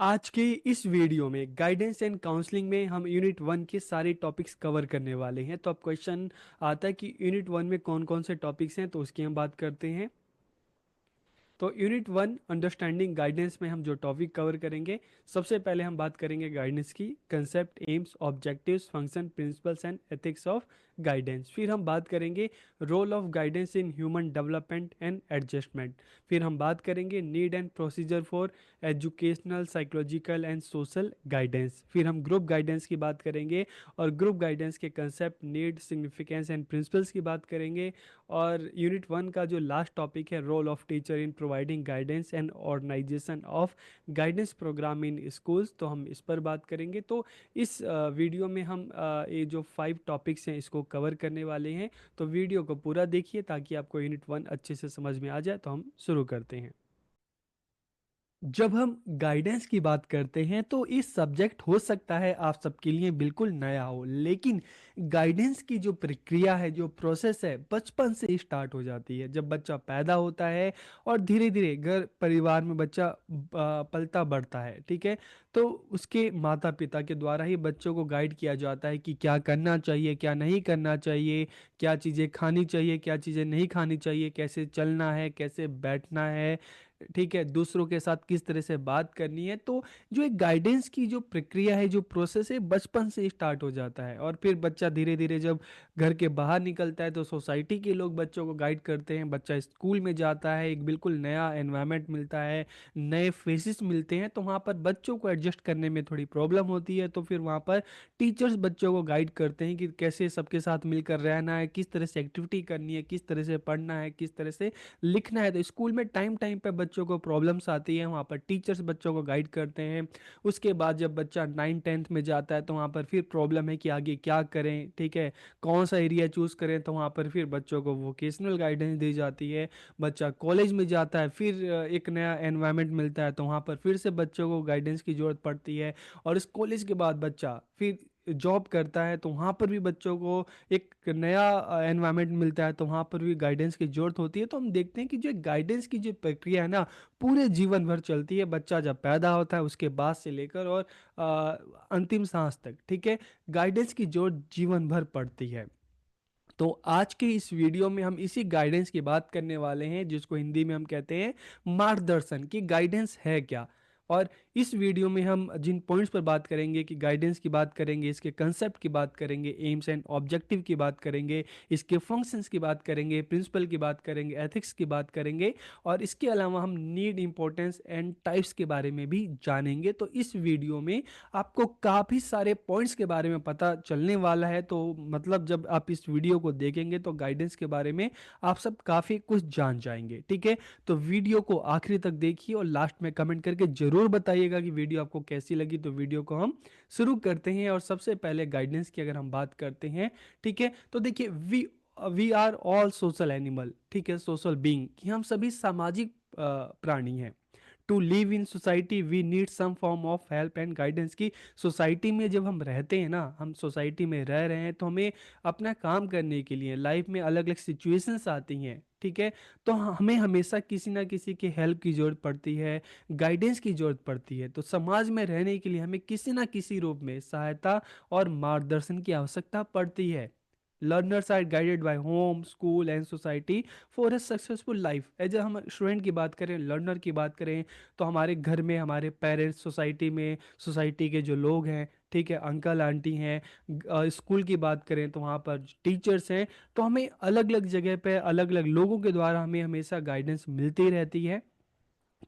आज के इस वीडियो में गाइडेंस एंड काउंसलिंग में हम यूनिट वन के सारे टॉपिक्स कवर करने वाले हैं। तो अब क्वेश्चन आता है कि यूनिट वन में कौन कौन से टॉपिक्स हैं, तो उसकी हम बात करते हैं। तो यूनिट वन अंडरस्टैंडिंग गाइडेंस में हम जो टॉपिक कवर करेंगे, सबसे पहले हम बात करेंगे गाइडेंस की concept, aims, objectives, function, principles and ethics of guidance. फिर हम बात करेंगे role of guidance in human development and adjustment. फिर हम बात करेंगे need and procedure for educational, psychological and social guidance. फिर हम ग्रुप गाइडेंस की बात करेंगे और ग्रुप गाइडेंस के concept, need, significance and principles की बात करेंगे। और यूनिट वन का जो लास्ट टॉपिक है, role of teacher in providing guidance and organisation of guidance programme in schools, तो हम इस पर बात करेंगे। तो इस वीडियो में हम ये जो 5 टॉपिक्स हैं इसको कवर करने वाले हैं। तो वीडियो को पूरा देखिए ताकि आपको यूनिट वन अच्छे से समझ में आ जाए। तो हम शुरू करते हैं। जब हम गाइडेंस की बात करते हैं तो इस सब्जेक्ट हो सकता है आप सबके लिए बिल्कुल नया हो, लेकिन गाइडेंस की जो प्रक्रिया है, जो प्रोसेस है, बचपन से स्टार्ट हो जाती है। जब बच्चा पैदा होता है और धीरे धीरे घर परिवार में बच्चा पलता बढ़ता है, ठीक है। तो उसके माता पिता के द्वारा ही बच्चों को गाइड किया जाता है कि क्या करना चाहिए, क्या नहीं करना चाहिए, क्या चीज़ें खानी चाहिए, क्या चीज़ें नहीं खानी चाहिए, कैसे चलना है, कैसे बैठना है, ठीक है, दूसरों के साथ किस तरह से बात करनी है। तो जो एक गाइडेंस की जो प्रक्रिया है, जो प्रोसेस है, बचपन से स्टार्ट हो जाता है। और फिर बच्चा धीरे धीरे जब घर के बाहर निकलता है तो सोसाइटी के लोग बच्चों को गाइड करते हैं। बच्चा स्कूल में जाता है, एक बिल्कुल नया एनवायरनमेंट मिलता है, नए फेसेस मिलते हैं, तो वहाँ पर बच्चों को एडजस्ट करने में थोड़ी प्रॉब्लम होती है। तो फिर वहाँ पर टीचर्स बच्चों को गाइड करते हैं कि कैसे सबके साथ मिलकर रहना है, किस तरह से एक्टिविटी करनी है, किस तरह से पढ़ना है, किस तरह से लिखना है। तो स्कूल में टाइम टाइम पे बच्चों को प्रॉब्लम्स आती है, वहाँ पर टीचर्स बच्चों को गाइड करते हैं। उसके बाद जब बच्चा 9th 10th में जाता है तो वहाँ पर फिर प्रॉब्लम है कि आगे क्या करें, ठीक है, कौन सा एरिया चूज करें। तो वहाँ पर फिर बच्चों को वोकेशनल गाइडेंस दी जाती है। बच्चा कॉलेज में जाता है, फिर एक नया एनवायरनमेंट मिलता है, तो वहाँ पर फिर से बच्चों को गाइडेंस की जरूरत पड़ती है। और इस कॉलेज के बाद बच्चा फिर जॉब करता है, तो वहाँ पर भी बच्चों को एक नया एनवायरनमेंट मिलता है, तो वहाँ पर भी गाइडेंस की जरूरत होती है। तो हम देखते हैं कि जो गाइडेंस की जो प्रक्रिया है ना, पूरे जीवन भर चलती है। बच्चा जब पैदा होता है उसके बाद से लेकर और अंतिम सांस तक, ठीक है, गाइडेंस की जरूरत जीवन भर पड़ती है। तो आज के इस वीडियो में हम इसी गाइडेंस की बात करने वाले हैं, जिसको हिंदी में हम कहते हैं मार्गदर्शन। कि गाइडेंस है क्या। और इस वीडियो में हम जिन पॉइंट्स पर बात करेंगे, कि गाइडेंस की बात करेंगे, इसके कंसेप्ट की बात करेंगे, एम्स एंड ऑब्जेक्टिव की बात करेंगे, इसके फंक्शंस की बात करेंगे, प्रिंसिपल की बात करेंगे, एथिक्स की बात करेंगे, और इसके अलावा हम नीड, इंपॉर्टेंस एंड टाइप्स के बारे में भी जानेंगे। तो इस वीडियो में आपको काफ़ी सारे पॉइंट्स के बारे में पता चलने वाला है। तो मतलब जब आप इस वीडियो को देखेंगे तो गाइडेंस के बारे में आप सब काफ़ी कुछ जान जाएंगे, ठीक है। तो वीडियो को आखिरी तक देखिए और लास्ट में कमेंट करके ज़रूर बताइएगा कि वीडियो आपको कैसी लगी। तो वीडियो को हम शुरू करते हैं। और सबसे पहले गाइडेंस की अगर हम बात करते हैं, ठीक है, तो देखिए we are all social animal, ठीक है, सोशल बीइंग, कि हम सभी सामाजिक प्राणी हैं। To live in society we need some form of help and guidance. की सोसाइटी में जब हम रहते हैं ना, हम सोसाइटी में रह रहे हैं, तो हमें अपना काम करने के लिए लाइफ में अलग अलग सिचुएशंस आती हैं, ठीक है। तो हमें हमेशा किसी ना किसी की हेल्प की जरूरत पड़ती है, गाइडेंस की जरूरत पड़ती है। तो समाज में रहने के लिए हमें किसी ना किसी रूप में सहायता और मार्गदर्शन की आवश्यकता पड़ती है। Learners are guided by home, school and society for a successful life. As हम स्टूडेंट की बात करें, लर्नर की बात करें, तो हमारे घर में हमारे पेरेंट्स, सोसाइटी में सोसाइटी के जो लोग हैं, ठीक है, अंकल आंटी हैं। स्कूल की बात करें तो वहाँ पर टीचर्स हैं। तो हमें अलग अलग जगह पे अलग अलग लोगों के द्वारा हमें हमेशा गाइडेंस मिलती रहती है।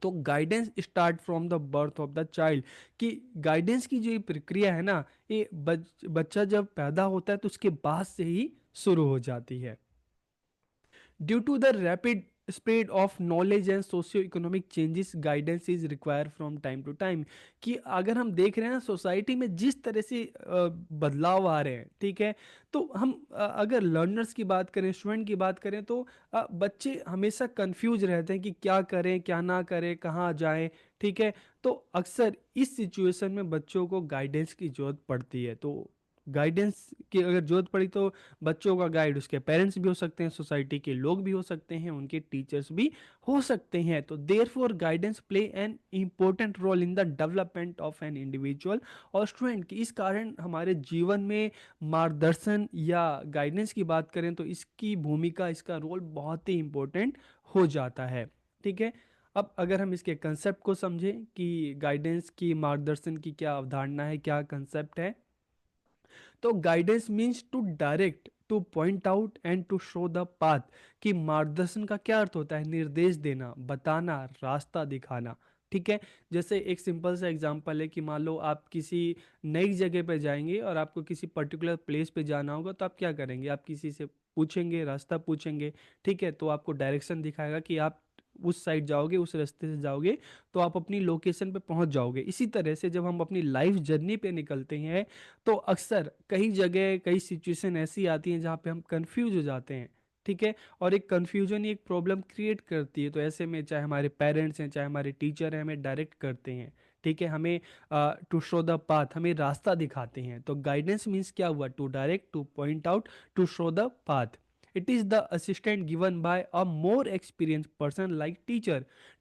तो guidance start from the birth of the child. कि गाइडेंस की जो ये प्रक्रिया है ना, ये बच्चा जब पैदा होता है तो उसके बाद से ही शुरू हो जाती है। Due to the rapid spread of knowledge and socio economic changes, guidance is require from time to time. कि अगर हम देख रहे हैं सोसाइटी में जिस तरह से बदलाव आ रहे हैं, ठीक है, तो हम अगर लर्नर्स की बात करें, स्टूडेंट की बात करें, तो बच्चे हमेशा कंफ्यूज रहते हैं कि क्या करें, क्या ना करें, कहाँ जाएं, ठीक है। तो अक्सर इस सिचुएशन में बच्चों को गाइडेंस की जरूरत पड़ती है। तो गाइडेंस की अगर जरूरत पड़ी तो बच्चों का गाइड उसके पेरेंट्स भी हो सकते हैं, सोसाइटी के लोग भी हो सकते हैं, उनके टीचर्स भी हो सकते हैं। तो therefore guidance play an important role in the development of an individual और स्टूडेंट की। इस कारण हमारे जीवन में मार्गदर्शन या गाइडेंस की बात करें तो इसकी भूमिका, इसका रोल बहुत ही इंपॉर्टेंट हो जाता है। ठीक है, अब अगर हम इसके कंसेप्ट को समझें कि गाइडेंस की, मार्गदर्शन की क्या अवधारणा है, क्या कंसेप्ट है, तो guidance means to direct, to point out and to show the path. कि मार्गदर्शन का क्या अर्थ होता है? निर्देश देना, बताना, रास्ता दिखाना। ठीक है, जैसे एक सिंपल सा एग्जांपल है कि मान लो आप किसी नई जगह पे जाएंगे और आपको किसी पर्टिकुलर प्लेस पे जाना होगा, तो आप क्या करेंगे? आप किसी से पूछेंगे, रास्ता पूछेंगे। ठीक है, तो आपको डायरेक्शन दिखाएगा कि आप उस साइड जाओगे, उस रास्ते से जाओगे तो आप अपनी लोकेशन पे पहुंच जाओगे। इसी तरह से जब हम अपनी लाइफ जर्नी पे निकलते हैं तो अक्सर कई जगह, कई सिचुएशन ऐसी आती हैं जहाँ पे हम कंफ्यूज हो जाते हैं। ठीक है, और एक कंफ्यूजन ही एक प्रॉब्लम क्रिएट करती है। तो ऐसे में चाहे हमारे पेरेंट्स हैं, चाहे हमारे टीचर हैं, हमें डायरेक्ट करते हैं। ठीक है, हमें टू शो द पाथ, हमें रास्ता दिखाते हैं। तो गाइडेंस मीन्स क्या हुआ? To direct, to point out, to show the path. It is the assistant given by a more experienced person like teacher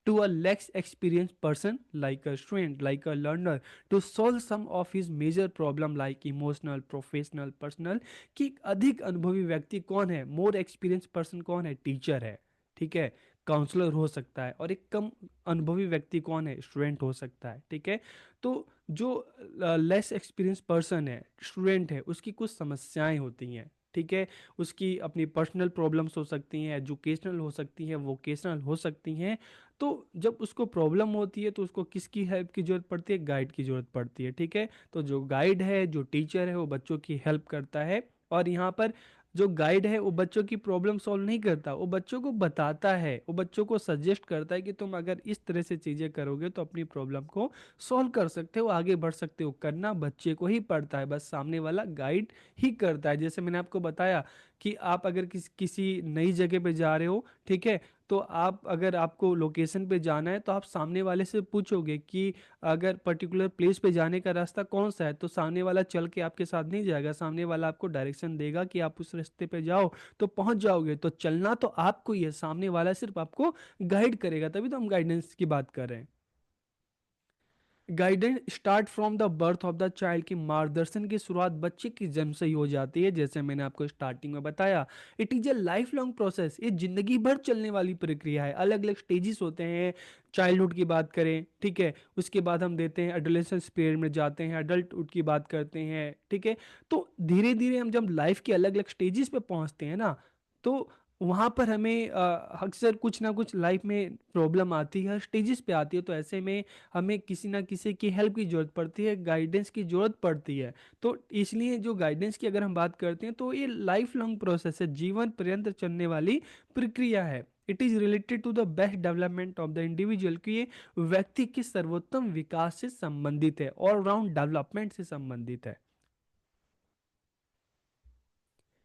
to a less experienced person like a student, like a learner, to solve some of his major problem like emotional, professional, personal। कि एक अधिक अनुभवी व्यक्ति कौन है? More experience person कौन है? Teacher है। ठीक है, काउंसलर हो सकता है। और एक कम अनुभवी व्यक्ति कौन है? स्टूडेंट हो सकता है। ठीक है, तो जो लेस एक्सपीरियंस पर्सन है, स्टूडेंट है, उसकी कुछ समस्याएं होती हैं। ठीक है, उसकी अपनी पर्सनल प्रॉब्लम्स हो सकती हैं, एजुकेशनल हो सकती हैं, वोकेशनल हो सकती हैं। तो जब उसको प्रॉब्लम होती है तो उसको किसकी हेल्प की जरूरत पड़ती है? गाइड की जरूरत पड़ती है। ठीक है, तो जो गाइड है, जो टीचर है, वो बच्चों की हेल्प करता है। और यहाँ पर जो गाइड है वो बच्चों की प्रॉब्लम सॉल्व नहीं करता, वो बच्चों को बताता है, वो बच्चों को सजेस्ट करता है कि तुम अगर इस तरह से चीज़ें करोगे तो अपनी प्रॉब्लम को सॉल्व कर सकते हो, आगे बढ़ सकते हो। करना बच्चे को ही पड़ता है, बस सामने वाला गाइड ही करता है। जैसे मैंने आपको बताया कि आप अगर किसी नई जगह पे जा रहे हो, ठीक है, तो आप अगर आपको लोकेशन पे जाना है तो आप सामने वाले से पूछोगे कि अगर पर्टिकुलर प्लेस पे जाने का रास्ता कौन सा है, तो सामने वाला चल के आपके साथ नहीं जाएगा, सामने वाला आपको डायरेक्शन देगा कि आप उस रास्ते पे जाओ तो पहुंच जाओगे। तो चलना तो आपको ही है, सामने वाला सिर्फ आपको गाइड करेगा। तभी तो हम गाइडेंस की बात कर रहे हैं। Guidance start from the birth of the child. की मार्गदर्शन की शुरुआत बच्चे की जन्म से ही हो जाती है, जैसे मैंने आपको स्टार्टिंग में बताया। It is a life long process, ये जिंदगी भर चलने वाली प्रक्रिया है। अलग अलग स्टेजेस होते हैं। चाइल्डहुड की बात करें, ठीक है, उसके बाद हम देते हैं एडोलेसेंस पीरियड में जाते हैं, अडल्टहुड की बात करते हैं। ठीक है, तो धीरे धीरे हम जब लाइफ के अलग अलग स्टेजेस पे पहुंचते हैं ना, तो वहां पर हमें अक्सर कुछ ना कुछ लाइफ में प्रॉब्लम आती है, स्टेजेस पे आती है। तो ऐसे में हमें किसी ना किसी की हेल्प की जरूरत पड़ती है, गाइडेंस की जरूरत पड़ती है। तो इसलिए जो गाइडेंस की अगर हम बात करते हैं तो ये लाइफ लॉन्ग प्रोसेस है, जीवन पर्यंत चलने वाली प्रक्रिया है। It is related to the best development of the individual, कि ये व्यक्ति के सर्वोत्तम विकास से संबंधित है, ऑलराउंड डेवलपमेंट से संबंधित है।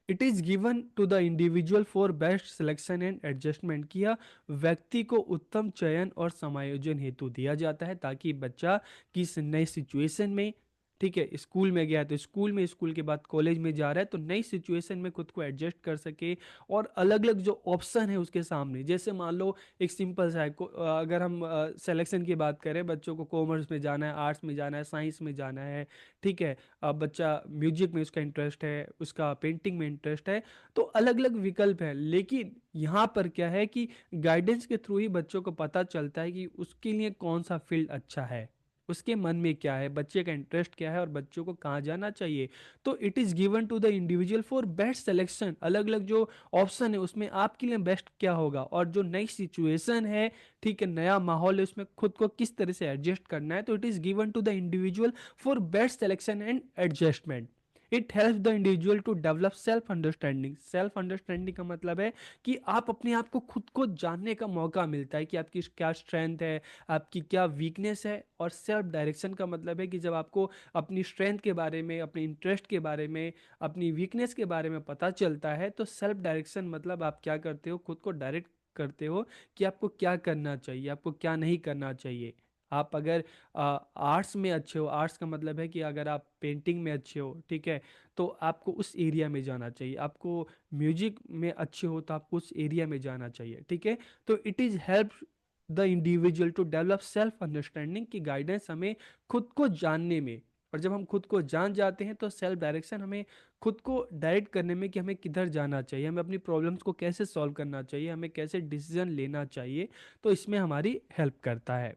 It is given to the individual for best selection and adjustment. किया व्यक्ति को उत्तम चयन और समायोजन हेतु दिया जाता है, ताकि बच्चा किस नए सिचुएशन में, ठीक है, स्कूल में गया तो स्कूल में, स्कूल के बाद कॉलेज में जा रहा है तो नई सिचुएशन में खुद को एडजस्ट कर सके। और अलग अलग जो ऑप्शन है उसके सामने, जैसे मान लो एक सिंपल सा है, अगर हम सिलेक्शन की बात करें, बच्चों को कॉमर्स में जाना है, आर्ट्स में जाना है, साइंस में जाना है। ठीक है, अब बच्चा म्यूजिक में उसका इंटरेस्ट है, उसका पेंटिंग में इंटरेस्ट है, तो अलग अलग विकल्प है। लेकिन यहाँ पर क्या है कि गाइडेंस के थ्रू ही बच्चों को पता चलता है कि उसके लिए कौन सा फील्ड अच्छा है, उसके मन में क्या है, बच्चे का इंटरेस्ट क्या है और बच्चों को कहाँ जाना चाहिए। तो it is given to the individual for best selection. अलग अलग जो ऑप्शन है उसमें आपके लिए बेस्ट क्या होगा, और जो नई सिचुएशन है, ठीक है, नया माहौल है, उसमें खुद को किस तरह से एडजस्ट करना है। तो it is given to the individual for best selection and adjustment. It help the individual to develop self understanding. Self understanding का मतलब है कि आप अपने आप को, खुद को जानने का मौका मिलता है कि आपकी क्या स्ट्रेंथ है, आपकी क्या वीकनेस है। और सेल्फ डायरेक्शन का मतलब है कि जब आपको अपनी स्ट्रेंथ के बारे में, अपने इंटरेस्ट के बारे में, अपनी वीकनेस के बारे में पता चलता है, तो सेल्फ डायरेक्शन मतलब आप क्या करते हो, खुद को डायरेक्ट करते हो कि आपको क्या करना चाहिए, आपको क्या नहीं करना चाहिए। आप अगर आर्ट्स में अच्छे हो, आर्ट्स का मतलब है कि अगर आप पेंटिंग में अच्छे हो, ठीक है, तो आपको उस एरिया में जाना चाहिए। आपको म्यूजिक में अच्छे हो तो आपको उस एरिया में जाना चाहिए, ठीक है। तो it is help the individual to develop self understanding, की गाइडेंस हमें खुद को जानने में, और जब हम खुद को जान जाते हैं तो सेल्फ डायरेक्शन हमें खुद को डायरेक्ट करने में कि हमें किधर जाना चाहिए, हमें अपनी प्रॉब्लम्स को कैसे सॉल्व करना चाहिए, हमें कैसे डिसीजन लेना चाहिए, तो इसमें हमारी हेल्प करता है।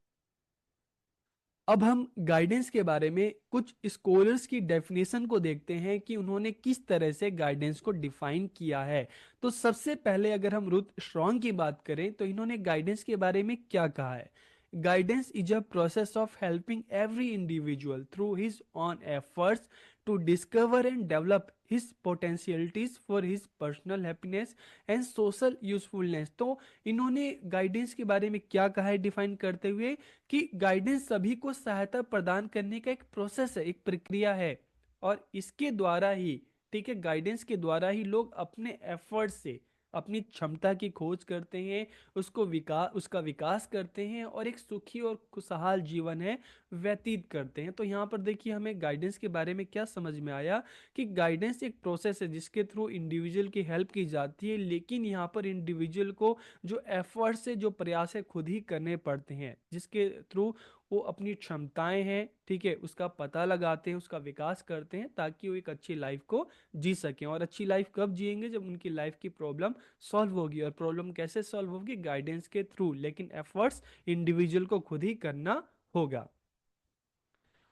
अब हम गाइडेंस के बारे में कुछ स्कॉलर्स की डेफिनेशन को देखते हैं कि उन्होंने किस तरह से गाइडेंस को डिफाइन किया है। तो सबसे पहले अगर हम रुथ स्ट्रॉन्ग की बात करें तो इन्होंने गाइडेंस के बारे में क्या कहा है। Guidance is a process of helping every individual through his own efforts to discover and develop his potentialities for his personal happiness and social usefulness. तो इन्होंने गाइडेंस के बारे में क्या कहा है डिफाइन करते हुए, कि गाइडेंस सभी को सहायता प्रदान करने का एक प्रोसेस है, एक प्रक्रिया है, और इसके द्वारा ही, ठीक है, गाइडेंस के द्वारा ही लोग अपने एफर्ट से अपनी क्षमता की खोज करते हैं, उसका विकास करते हैं और एक सुखी और खुशहाल जीवन है व्यतीत करते हैं। तो यहाँ पर देखिए हमें गाइडेंस के बारे में क्या समझ में आया, कि गाइडेंस एक प्रोसेस है जिसके थ्रू इंडिविजुअल की हेल्प की जाती है, लेकिन यहाँ पर इंडिविजुअल को जो एफर्ट से जो प्रयास है खुद ही करने पड़ते हैं, जिसके थ्रू वो अपनी क्षमताएं हैं, ठीक है, उसका पता लगाते हैं, उसका विकास करते हैं, ताकि वो एक अच्छी लाइफ को जी सकें। और अच्छी लाइफ कब जिएंगे, जब उनकी लाइफ की प्रॉब्लम सॉल्व होगी। और प्रॉब्लम कैसे सॉल्व होगी, गाइडेंस के थ्रू, लेकिन एफर्ट्स इंडिविजुअल को खुद ही करना होगा।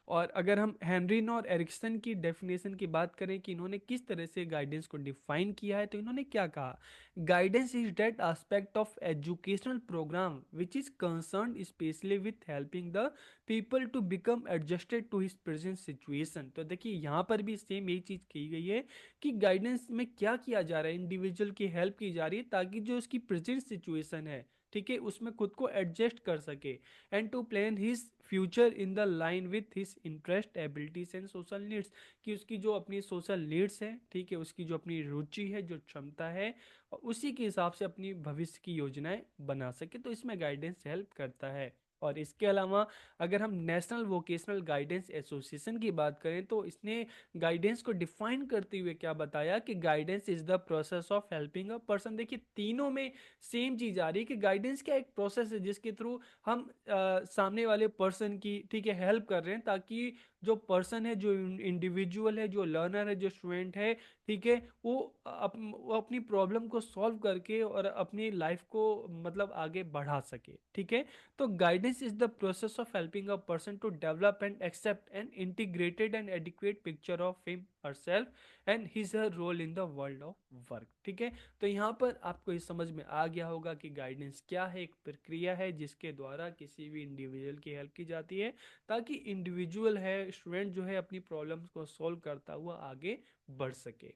और अगर हम हेनरी और एरिक्सन की डेफिनेशन की बात करें कि इन्होंने किस तरह से गाइडेंस को डिफाइन किया है, तो इन्होंने क्या कहा। Guidance is that aspect of educational programme which is concern specially with helping the people to become adjusted to his present situation. तो देखिए यहाँ पर भी सेम यही चीज की गई है कि गाइडेंस में क्या किया जा रहा है, इंडिविजुअल की हेल्प की जा रही है ताकि जो उसकी प्रेजेंट सिचुएशन है, ठीक है, उसमें खुद को एडजस्ट कर सके, and to plan his future in the line with his interest abilities and social needs, कि उसकी जो अपनी सोशल नीड्स है, ठीक है, उसकी जो अपनी रुचि है, जो क्षमता है, और उसी के हिसाब से अपनी भविष्य की योजनाएं बना सके। तो इसमें गाइडेंस हेल्प करता है। और इसके अलावा अगर हम नेशनल वोकेशनल गाइडेंस एसोसिएशन की बात करें तो इसने गाइडेंस को डिफाइन करते हुए क्या बताया, कि guidance is the process of helping a person. देखिए तीनों में सेम चीज आ रही है कि गाइडेंस क्या एक प्रोसेस है जिसके थ्रू हम सामने वाले पर्सन की, ठीक है, हेल्प कर रहे हैं, ताकि जो पर्सन है, जो इंडिविजुअल है, जो लर्नर है, जो स्टूडेंट है, ठीक है, वो अपनी प्रॉब्लम को सॉल्व करके और अपनी लाइफ को मतलब आगे बढ़ा सके, ठीक है। तो guidance is the process of helping a person to develop and accept an integrated and adequate picture of him her self and his her role in the world of work, ठीक है। तो यहाँ पर आपको ये समझ में आ गया होगा कि गाइडेंस क्या है, एक प्रक्रिया है जिसके द्वारा किसी भी इंडिविजुअल की हेल्प की जाती है, ताकि इंडिविजुअल है, स्टूडेंट जो है, अपनी प्रॉब्लम्स को सॉल्व करता हुआ आगे बढ़ सके।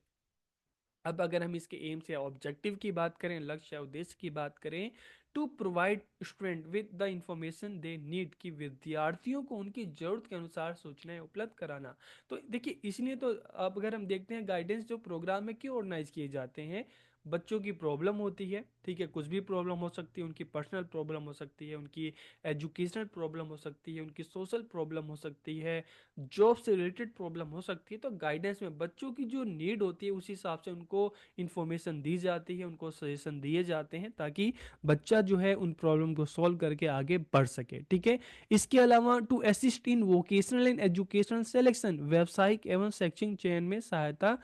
अब अगर हम इसके एम्स या ऑब्जेक्टिव की बात करें, लक्ष्य या उद्देश्य की बात करें, to provide student with the information they need, कि विद्यार्थियों को उनकी जरूरत के अनुसार सूचनाएं उपलब्ध कराना। तो देखिए इसलिए तो अब अगर हम देखते हैं गाइडेंस जो प्रोग्राम में क्यों ऑर्गेनाइज किए जाते हैं, बच्चों की प्रॉब्लम होती है, ठीक है, कुछ भी प्रॉब्लम हो सकती है, उनकी पर्सनल प्रॉब्लम हो सकती है, उनकी एजुकेशनल प्रॉब्लम हो सकती है, उनकी सोशल प्रॉब्लम हो सकती है, जॉब से रिलेटेड प्रॉब्लम हो सकती है। तो गाइडेंस में बच्चों की जो नीड होती है उस हिसाब से उनको इंफॉर्मेशन दी जाती है, उनको सजेशन दिए जाते हैं, ताकि बच्चा जो है उन प्रॉब्लम को सॉल्व करके आगे बढ़ सके, ठीक है। इसके अलावा to assist in vocational and educational selection, व्यावसायिक एवं शैक्षिक चयन में सहायता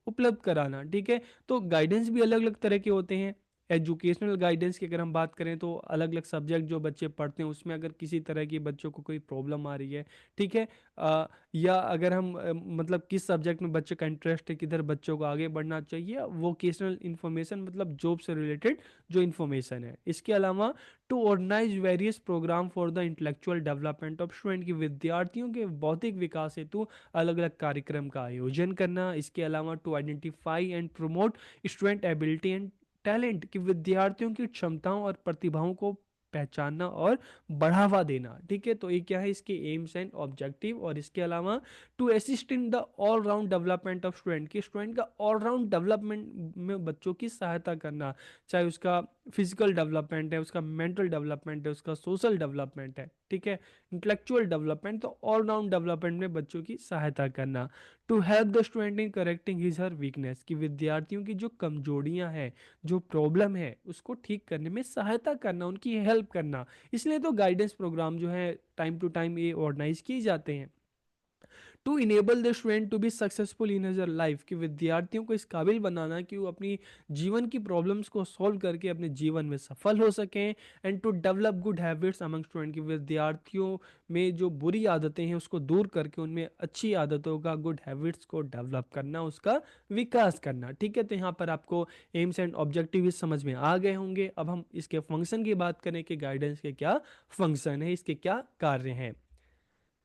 उपलब्ध कराना, ठीक है। तो गाइडेंस भी अलग अलग तरह के होते हैं। एजुकेशनल गाइडेंस की अगर हम बात करें तो अलग अलग सब्जेक्ट जो बच्चे पढ़ते हैं उसमें अगर किसी तरह की बच्चों को कोई प्रॉब्लम आ रही है, ठीक है, या अगर हम मतलब किस सब्जेक्ट में बच्चे का इंटरेस्ट है, किधर बच्चों को आगे बढ़ना चाहिए, वोकेशनल इन्फॉर्मेशन मतलब जॉब से रिलेटेड जो इन्फॉर्मेशन है। इसके अलावा to organise various programme for the intellectual development of student, की विद्यार्थियों के बौद्धिक विकास हेतु अलग अलग कार्यक्रम का आयोजन करना। इसके अलावा to identify and promote student ability and talent, की विद्यार्थियों की क्षमताओं और प्रतिभाओं को पहचानना और बढ़ावा देना। ठीक है, तो ये क्या है, इसके एम्स एंड ऑब्जेक्टिव। और इसके अलावा to assist in the all round development of student, कि स्टूडेंट का ऑल राउंड डेवलपमेंट में बच्चों की सहायता करना, चाहे उसका फिजिकल डेवलपमेंट है, उसका मेंटल डेवलपमेंट है, उसका सोशल डेवलपमेंट है, ठीक है, इंटेलेक्चुअल डेवलपमेंट, तो ऑल राउंड डेवलपमेंट में बच्चों की सहायता करना। To help the student in correcting his her weakness, कि विद्यार्थियों की जो कमजोरियां हैं, जो प्रॉब्लम है, उसको ठीक करने में सहायता करना, उनकी हेल्प करना। इसलिए तो गाइडेंस प्रोग्राम जो है टाइम टू टाइम ये ऑर्गेनाइज किए जाते हैं। To enable the student to be successful in his her life, कि विद्यार्थियों को इस काबिल बनाना कि वो अपनी जीवन की प्रॉब्लम्स को सॉल्व करके अपने जीवन में सफल हो सकें। And to develop good habits among student, की विद्यार्थियों में जो बुरी आदतें हैं उसको दूर करके उनमें अच्छी आदतों का, गुड हैबिट्स को डेवलप करना, उसका विकास करना। ठीक है, तो यहाँ पर आपको एम्स एंड ऑब्जेक्टिव समझ में आ गए होंगे। अब हम इसके फंक्शन की बात करें कि गाइडेंस के क्या फंक्शन है, इसके क्या कार्य हैं।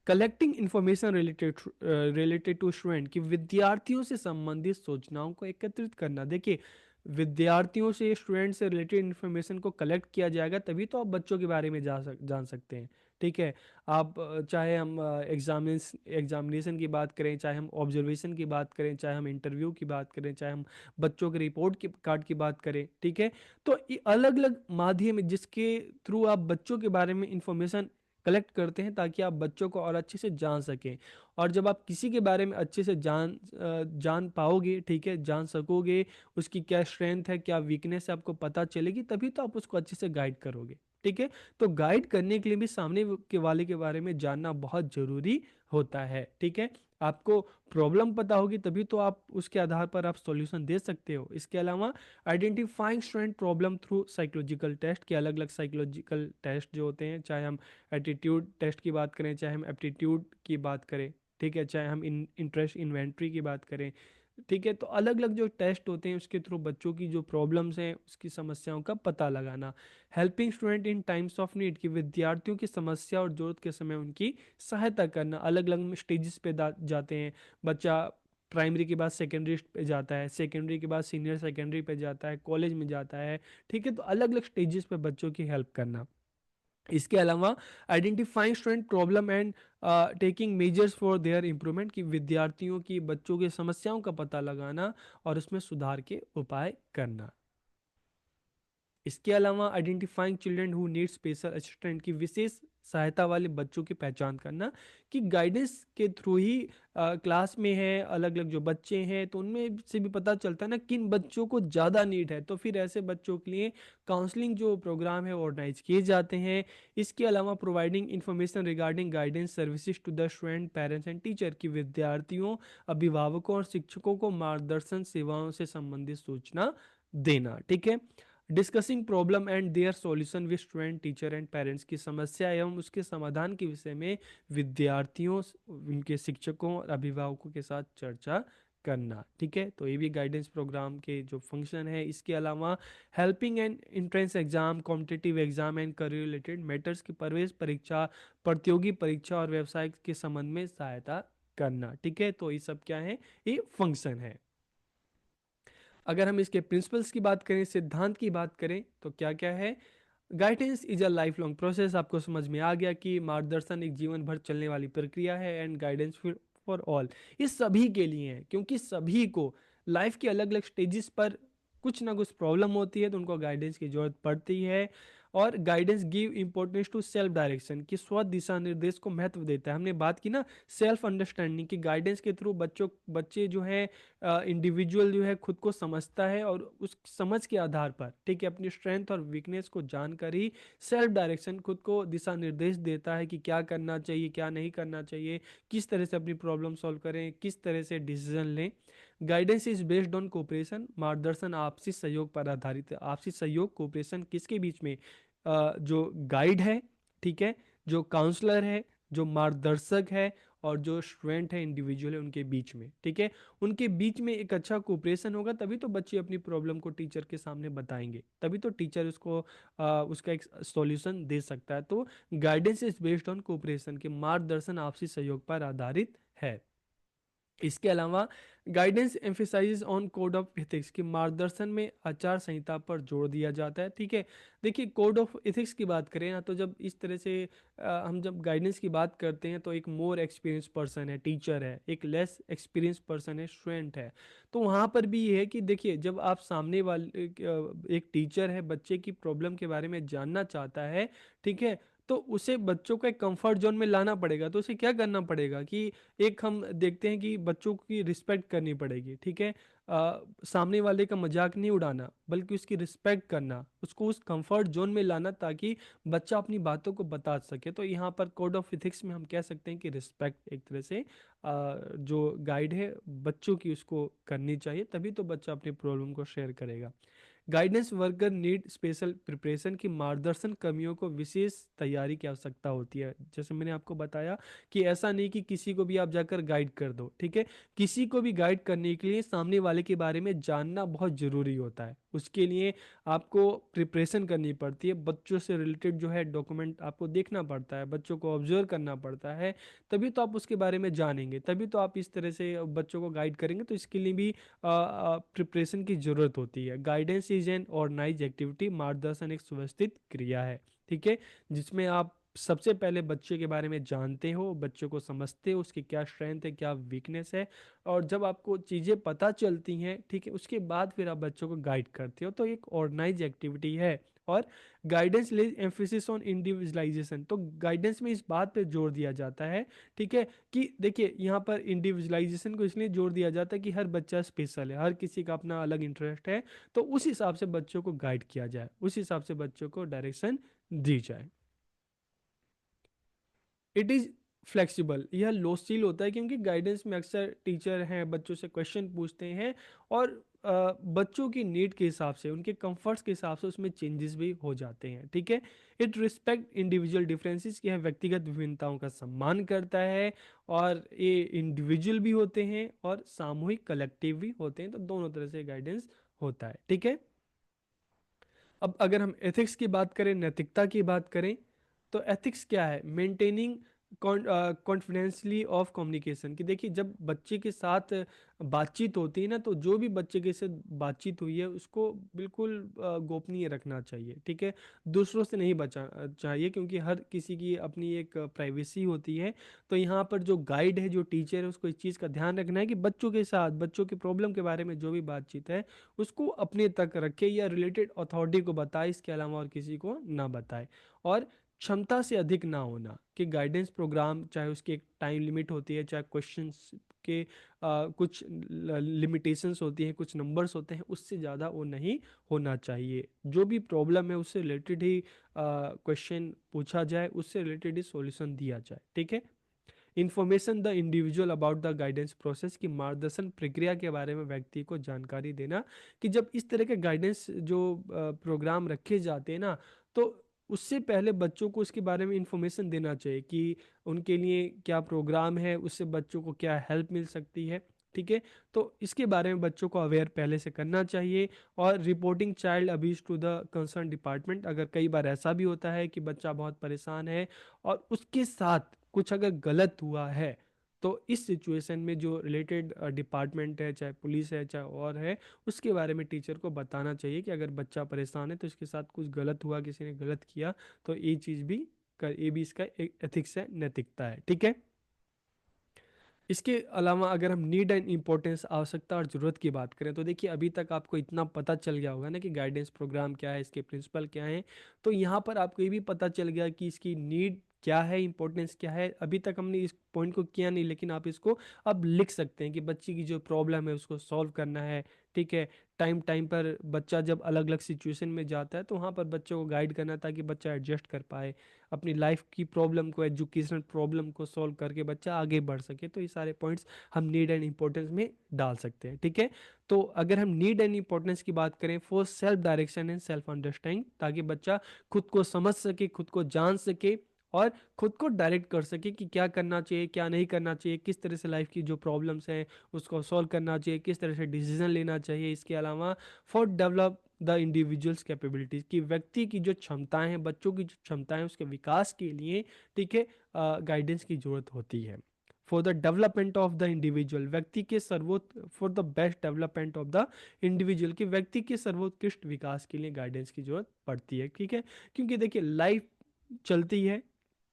Collecting information related to student, कि विद्यार्थियों से संबंधित सूचनाओं को एकत्रित करना। देखिए, विद्यार्थियों से, स्टूडेंट से रिलेटेड इंफॉर्मेशन को कलेक्ट किया जाएगा तभी तो आप बच्चों के बारे में जान सकते हैं। ठीक है, आप चाहे हम एग्जामिनेशन की बात करें, चाहे हम ऑब्जर्वेशन की बात करें, चाहे हम इंटरव्यू की बात करें, चाहे हम बच्चों के रिपोर्ट की कार्ड की बात करें, ठीक है, तो ये अलग अलग माध्यम है जिसके थ्रू आप बच्चों के बारे में इंफॉर्मेशन कलेक्ट करते हैं ताकि आप बच्चों को और अच्छे से जान सकें। और जब आप किसी के बारे में अच्छे से जान पाओगे, ठीक है, जान सकोगे, उसकी क्या स्ट्रेंथ है, क्या वीकनेस है, आपको पता चलेगी, तभी तो आप उसको अच्छे से गाइड करोगे। ठीक है, तो गाइड करने के लिए भी सामने के वाले के बारे में जानना बहुत जरूरी होता है। ठीक है, आपको प्रॉब्लम पता होगी तभी तो आप उसके आधार पर आप सॉल्यूशन दे सकते हो। इसके अलावा identifying student problem through psychological test, के अलग अलग साइकोलॉजिकल टेस्ट जो होते हैं, चाहे हम एटीट्यूड टेस्ट की बात करें, चाहे हम एप्टीट्यूड की बात करें, ठीक है, चाहे हम इंटरेस्ट इन्वेंट्री की बात करें, ठीक है, तो अलग अलग जो टेस्ट होते हैं उसके थ्रू बच्चों की जो प्रॉब्लम्स हैं उसकी समस्याओं का पता लगाना। Helping student in times of need, की विद्यार्थियों की समस्या और जरूरत के समय उनकी सहायता करना। अलग अलग स्टेजेस पे जाते हैं बच्चा, प्राइमरी के बाद सेकेंडरी पे जाता है, सेकेंडरी के बाद सीनियर सेकेंडरी पे जाता है, कॉलेज में जाता है, ठीक है, तो अलग अलग स्टेजेस पे बच्चों की हेल्प करना। इसके अलावा identifying student problem and taking measures for their improvement, की विद्यार्थियों की, बच्चों की समस्याओं का पता लगाना और उसमें सुधार के उपाय करना। इसके अलावा identifying children who need special assistant, की विशेष सहायता वाले बच्चों की पहचान करना, कि गाइडेंस के थ्रू ही क्लास में है अलग अलग जो बच्चे हैं तो उनमें से भी पता चलता है ना किन बच्चों को ज़्यादा नीड है, तो फिर ऐसे बच्चों के लिए काउंसलिंग जो प्रोग्राम है ऑर्गेनाइज किए जाते हैं। इसके अलावा providing information regarding guidance services to the student parents and teacher, की विद्यार्थियों, अभिभावकों और शिक्षकों को मार्गदर्शन सेवाओं से संबंधित सूचना देना। ठीक है, discussing problem and their solution with student teacher and parents, की समस्या एवं उसके समाधान के विषय में विद्यार्थियों, उनके शिक्षकों और अभिभावकों के साथ चर्चा करना। ठीक है, तो ये भी गाइडेंस प्रोग्राम के जो फंक्शन है। इसके अलावा helping and entrance exam, competitive exam and career related matters की प्रवेश परीक्षा, प्रतियोगी परीक्षा और व्यवसाय के संबंध में सहायता करना। ठीक है, तो ये सब क्या है, ये फंक्शन है। अगर हम इसके प्रिंसिपल्स की बात करें, सिद्धांत की बात करें, तो क्या क्या है। Guidance is a life long process, आपको समझ में आ गया कि मार्गदर्शन एक जीवन भर चलने वाली प्रक्रिया है। एंड गाइडेंस फॉर ऑल, ये सभी के लिए है, क्योंकि सभी को लाइफ के अलग अलग स्टेजेस पर कुछ ना कुछ प्रॉब्लम होती है तो उनको गाइडेंस की जरूरत पड़ती है। और guidance give importance to self direction, की स्व दिशा निर्देश को महत्व देता है। हमने बात की ना सेल्फ अंडरस्टैंडिंग की, गाइडेंस के थ्रू बच्चे जो है, इंडिविजुअल जो है खुद को समझता है और उस समझ के आधार पर, ठीक है, अपनी स्ट्रेंथ और वीकनेस को जानकर ही सेल्फ डायरेक्शन, खुद को दिशा निर्देश देता है कि क्या करना चाहिए, क्या नहीं करना चाहिए, किस तरह से अपनी प्रॉब्लम सॉल्व करें, किस तरह से डिसीजन लें। Guidance is based on cooperation, मार्गदर्शन आपसी सहयोग पर आधारित है। आपसी सहयोग, कोऑपरेशन किसके बीच में, जो गाइड है, ठीक है, जो काउंसलर है, जो मार्गदर्शक है, और जो स्टूडेंट है, इंडिविजुअल है, उनके बीच में। ठीक है, उनके बीच में एक अच्छा कोऑपरेशन होगा तभी तो बच्चे अपनी प्रॉब्लम को टीचर के सामने बताएंगे, तभी तो टीचर उसको उसका एक सॉल्यूशन दे सकता है। तो guidance is based on cooperation, के मार्गदर्शन आपसी सहयोग पर आधारित है। इसके अलावा guidance emphasise on code of ethics की मार्गदर्शन में आचार संहिता पर जोर दिया जाता है। ठीक है, देखिए कोड ऑफ एथिक्स की बात करें ना, तो जब इस तरह से हम जब गाइडेंस की बात करते हैं तो एक मोर एक्सपीरियंस पर्सन है टीचर है, एक लेस एक्सपीरियंस पर्सन है स्टूडेंट है। तो वहाँ पर भी ये है कि देखिए जब आप सामने वाले एक टीचर है बच्चे की प्रॉब्लम के बारे में जानना चाहता है, ठीक है, तो उसे बच्चों को एक कंफर्ट जोन में लाना पड़ेगा। तो उसे क्या करना पड़ेगा कि एक हम देखते हैं कि बच्चों की रिस्पेक्ट करनी पड़ेगी। ठीक है, सामने वाले का मजाक नहीं उड़ाना बल्कि उसकी रिस्पेक्ट करना, उसको उस कंफर्ट जोन में लाना ताकि बच्चा अपनी बातों को बता सके। तो यहाँ पर कोड ऑफ एथिक्स में हम कह सकते हैं कि रिस्पेक्ट एक तरह से जो गाइड है बच्चों की उसको करनी चाहिए, तभी तो बच्चा अपनी प्रॉब्लम को शेयर करेगा। Guidance worker need special preparation की मार्गदर्शन कर्मियों को विशेष तैयारी की आवश्यकता होती है। जैसे मैंने आपको बताया कि ऐसा नहीं कि किसी को भी आप जाकर गाइड कर दो। ठीक है, किसी को भी गाइड करने के लिए सामने वाले के बारे में जानना बहुत जरूरी होता है। उसके लिए आपको प्रिपरेशन करनी पड़ती है, बच्चों से रिलेटेड जो है डॉक्यूमेंट आपको देखना पड़ता है, बच्चों को ऑब्जर्व करना पड़ता है, तभी तो आप उसके बारे में जानेंगे, तभी तो आप इस तरह से बच्चों को गाइड करेंगे। तो इसके लिए भी प्रिपरेशन की जरूरत होती है। Guidance is an organise activity, मार्गदर्शन एक सुव्यवस्थित क्रिया है। ठीक है, जिसमें आप सबसे पहले बच्चे के बारे में जानते हो, बच्चे को समझते हो, उसकी क्या स्ट्रेंथ है क्या वीकनेस है, और जब आपको चीज़ें पता चलती हैं, ठीक है, उसके बाद फिर आप बच्चों को गाइड करते हो। तो एक ऑर्गेनाइज एक्टिविटी है। और गाइडेंस ले एम्फेसिस ऑन इंडिविजुअलाइजेशन, तो गाइडेंस में इस बात पे जोर दिया जाता है, ठीक है, कि देखिए यहाँ पर इंडिविजुअलाइजेशन को इसलिए जोर दिया जाता है कि हर बच्चा स्पेशल है, हर किसी का अपना अलग इंटरेस्ट है, तो उस हिसाब से बच्चों को गाइड किया जाए, उस हिसाब से बच्चों को डायरेक्शन दी जाए। इट इज़ फ्लेक्सिबल, यह लोचील होता है क्योंकि गाइडेंस में अक्सर टीचर हैं बच्चों से क्वेश्चन पूछते हैं, और बच्चों की नीड के हिसाब से उनके कंफर्ट्स के हिसाब से उसमें चेंजेस भी हो जाते हैं। ठीक है, इट रिस्पेक्ट इंडिविजुअल डिफरेंसेस, यह व्यक्तिगत विभिन्नताओं का सम्मान करता है, और ये इंडिविजुअल भी होते हैं और सामूहिक कलेक्टिव भी होते हैं, तो दोनों तरह से गाइडेंस होता है। ठीक है, अब अगर हम एथिक्स की बात करें, नैतिकता की बात करें, तो एथिक्स क्या है? मेंटेनिंग कॉन्फिडेंसली ऑफ कम्युनिकेशन, कि देखिए जब बच्चे के साथ बातचीत होती है ना, तो जो भी बच्चे के साथ बातचीत हुई है उसको बिल्कुल गोपनीय रखना चाहिए। ठीक है, दूसरों से नहीं बचा चाहिए, क्योंकि हर किसी की अपनी एक प्राइवेसी होती है। तो यहाँ पर जो गाइड है, जो टीचर है, उसको इस चीज़ का ध्यान रखना है कि बच्चों के साथ बच्चों की प्रॉब्लम के बारे में जो भी बातचीत है उसको अपने तक रखे या रिलेटेड अथॉरिटी को बताए, इसके अलावा और किसी को ना बताए। और क्षमता से अधिक ना होना, कि गाइडेंस प्रोग्राम चाहे उसकी एक टाइम लिमिट होती है, चाहे क्वेश्चंस के कुछ लिमिटेशंस होती हैं, कुछ नंबर्स होते हैं, उससे ज़्यादा वो नहीं होना चाहिए। जो भी प्रॉब्लम है उससे रिलेटेड ही क्वेश्चन पूछा जाए, उससे रिलेटेड ही सॉल्यूशन दिया जाए। ठीक है, information the individual about the guidance process, की मार्गदर्शन प्रक्रिया के बारे में व्यक्ति को जानकारी देना, कि जब इस तरह के गाइडेंस जो प्रोग्राम रखे जाते हैं ना, तो उससे पहले बच्चों को उसके बारे में इंफॉर्मेशन देना चाहिए कि उनके लिए क्या प्रोग्राम है, उससे बच्चों को क्या हेल्प मिल सकती है। ठीक है, तो इसके बारे में बच्चों को अवेयर पहले से करना चाहिए। और reporting child abuse to the concern department, अगर कई बार ऐसा भी होता है कि बच्चा बहुत परेशान है और उसके साथ कुछ अगर गलत हुआ है, तो इस सिचुएशन में जो रिलेटेड डिपार्टमेंट है, चाहे पुलिस है चाहे और है, उसके बारे में टीचर को बताना चाहिए कि अगर बच्चा परेशान है तो इसके साथ कुछ गलत हुआ, किसी ने गलत किया, तो ये चीज़ भी कर, ये भी इसका एक एथिक्स है, नैतिकता है। ठीक है, इसके अलावा अगर हम नीड एंड इम्पोर्टेंस, आवश्यकता और ज़रूरत की बात करें, तो देखिए अभी तक आपको इतना पता चल गया होगा ना कि गाइडेंस प्रोग्राम क्या है, इसके प्रिंसिपल क्या हैं। तो यहाँ पर आपको ये भी पता चल गया कि इसकी नीड क्या है, इंपॉर्टेंस क्या है। अभी तक हमने इस पॉइंट को किया नहीं, लेकिन आप इसको अब लिख सकते हैं कि बच्चे की जो प्रॉब्लम है उसको सॉल्व करना है। ठीक है, टाइम टाइम पर बच्चा जब अलग अलग सिचुएशन में जाता है तो वहाँ पर बच्चों को गाइड करना, ताकि बच्चा एडजस्ट कर पाए अपनी लाइफ की प्रॉब्लम को, एजुकेशनल प्रॉब्लम को सॉल्व करके बच्चा आगे बढ़ सके। तो ये सारे पॉइंट्स हम नीड एंड इम्पोर्टेंस में डाल सकते हैं। ठीक है, तो अगर हम नीड एंड इम्पोर्टेंस की बात करें, for self direction and self understanding, ताकि बच्चा खुद को समझ सके, खुद को जान सके और खुद को डायरेक्ट कर सके कि क्या करना चाहिए क्या नहीं करना चाहिए, किस तरह से लाइफ की जो प्रॉब्लम्स हैं उसको सॉल्व करना चाहिए, किस तरह से डिसीजन लेना चाहिए। इसके अलावा for develop the individuals capabilities, की व्यक्ति की जो क्षमताएं हैं, बच्चों की जो क्षमताएं हैं, उसके विकास के लिए, ठीक है, गाइडेंस की जरूरत होती है। For the development of the individual, व्यक्ति के सर्वोत्त for the best development of the individual, कि व्यक्ति के सर्वोत्कृष्ट विकास के लिए गाइडेंस की जरूरत पड़ती है, ठीक है। क्योंकि देखिए लाइफ चलती है,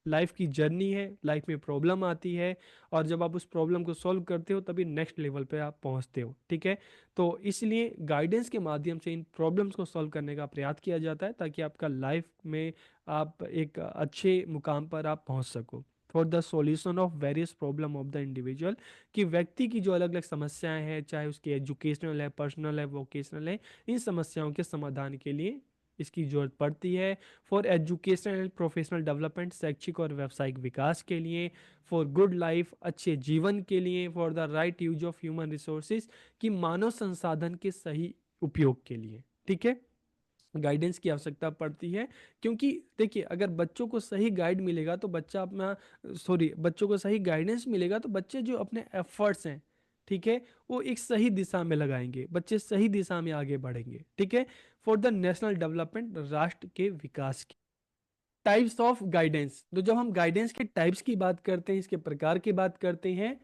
लाइफ की जर्नी है, लाइफ में प्रॉब्लम आती है, और जब आप उस प्रॉब्लम को सॉल्व करते हो तभी नेक्स्ट लेवल पे आप पहुंचते हो, ठीक है। तो इसलिए गाइडेंस के माध्यम से इन प्रॉब्लम्स को सॉल्व करने का प्रयास किया जाता है, ताकि आपका लाइफ में आप एक अच्छे मुकाम पर आप पहुंच सको। For the solution of various problem of the individual, कि व्यक्ति की जो अलग अलग समस्याएं हैं, चाहे उसकी एजुकेशनल है, पर्सनल है, वोकेशनल है, इन समस्याओं के समाधान के लिए इसकी जरूरत पड़ती है। For educational and professional development, शैक्षिक और व्यावसायिक विकास के लिए। फॉर गुड लाइफ, अच्छे जीवन के लिए। For the right use of human resources, कि मानव संसाधन के सही उपयोग के लिए, ठीक है, गाइडेंस की आवश्यकता पड़ती है। क्योंकि देखिए अगर बच्चों को सही गाइड मिलेगा तो बच्चा अपना सॉरी बच्चों को सही गाइडेंस मिलेगा तो बच्चे जो अपने एफर्ट्स हैं, ठीक है, वो एक सही दिशा में लगाएंगे, बच्चे सही दिशा में आगे बढ़ेंगे, ठीक है। फॉर द नेशनल डेवलपमेंट, राष्ट्र के विकास की। टाइप्स ऑफ गाइडेंस, तो जब हम गाइडेंस के टाइप्स की बात करते हैं, इसके प्रकार की बात करते हैं,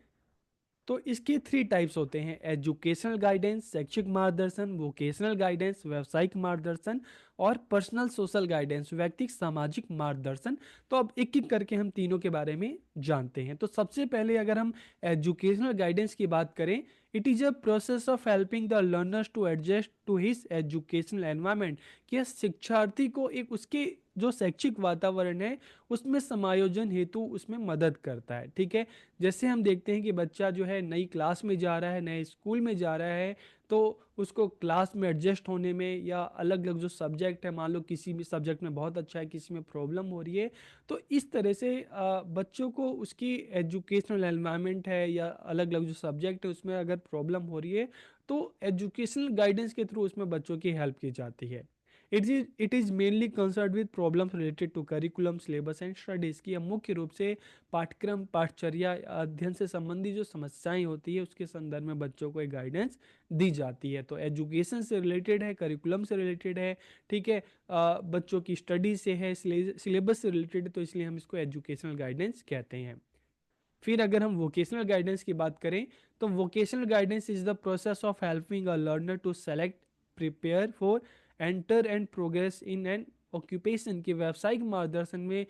तो इसके थ्री टाइप्स होते हैं: एजुकेशनल गाइडेंस, शैक्षिक मार्गदर्शन, वोकेशनल गाइडेंस, व्यावसायिक मार्गदर्शन, और पर्सनल सोशल गाइडेंस, व्यक्तिगत सामाजिक मार्गदर्शन। तो अब एक एक करके हम तीनों के बारे में जानते हैं। तो सबसे पहले अगर हम एजुकेशनल गाइडेंस की बात करें, it is a process of helping the learners to adjust to his educational environment, कि शिक्षार्थी को एक उसके जो शैक्षिक वातावरण है उसमें समायोजन हेतु उसमें मदद करता है, ठीक है। जैसे हम देखते हैं कि बच्चा जो है नई क्लास में जा रहा है, नए स्कूल में जा रहा है, तो उसको क्लास में एडजस्ट होने में, या अलग अलग जो सब्जेक्ट है, मान लो किसी भी सब्जेक्ट में बहुत अच्छा है, किसी में प्रॉब्लम हो रही है, तो इस तरह से बच्चों को उसकी एजुकेशनल एनवायरनमेंट है या अलग अलग जो सब्जेक्ट है उसमें अगर प्रॉब्लम हो रही है, तो एजुकेशनल गाइडेंस के थ्रू उसमें बच्चों की हेल्प की जाती है। It is mainly concern with problems related to curriculum, syllabus and studies, की मुख्य रूप से पाठ्यक्रम, पाठचर्या, अध्ययन से संबंधित जो समस्याएं होती है उसके संदर्भ में बच्चों को एक गाइडेंस दी जाती है। तो एजुकेशन से रिलेटेड है, करिकुलम से रिलेटेड है, ठीक है, बच्चों की स्टडी से है, सिलेबस से रिलेटेड है, तो इसलिए हम इसको एजुकेशनल गाइडेंस कहते हैं। फिर अगर हम वोकेशनल गाइडेंस की बात करें, तो vocational guidance is the process of helping a learner to select, prepare for, enter and progress in an occupation, के व्यावसायिक मार्गदर्शन में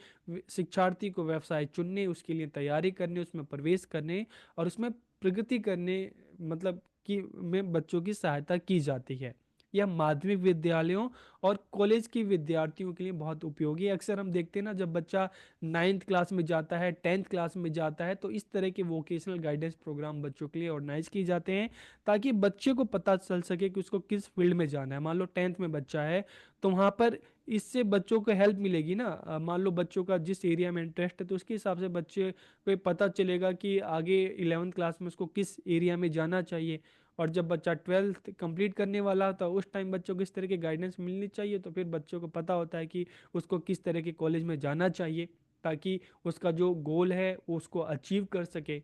शिक्षार्थी को व्यवसाय चुनने, उसके लिए तैयारी करने, उसमें प्रवेश करने और उसमें प्रगति करने, मतलब कि में बच्चों की सहायता की जाती है। यह माध्यमिक विद्यालयों और कॉलेज के विद्यार्थियों के लिए बहुत उपयोगी है। अक्सर हम देखते हैं ना, जब बच्चा नाइन्थ क्लास में जाता है, टेंथ क्लास में जाता है, तो इस तरह के वोकेशनल गाइडेंस प्रोग्राम बच्चों के लिए ऑर्गेनाइज किए जाते हैं, ताकि बच्चे को पता चल सके कि उसको किस फील्ड में जाना है। मान लो टेंथ में बच्चा है, तो वहाँ पर इससे बच्चों को हेल्प मिलेगी ना। मान लो बच्चों का जिस एरिया में इंटरेस्ट है, तो उसके हिसाब से बच्चे को पता चलेगा कि आगे इलेवेंथ क्लास में उसको किस एरिया में जाना चाहिए। और जब बच्चा ट्वेल्थ कंप्लीट करने वाला होता है, उस टाइम बच्चों को इस तरह की गाइडेंस मिलनी चाहिए, तो फिर बच्चों को पता होता है कि उसको किस तरह के कॉलेज में जाना चाहिए, ताकि उसका जो गोल है वो उसको अचीव कर सके।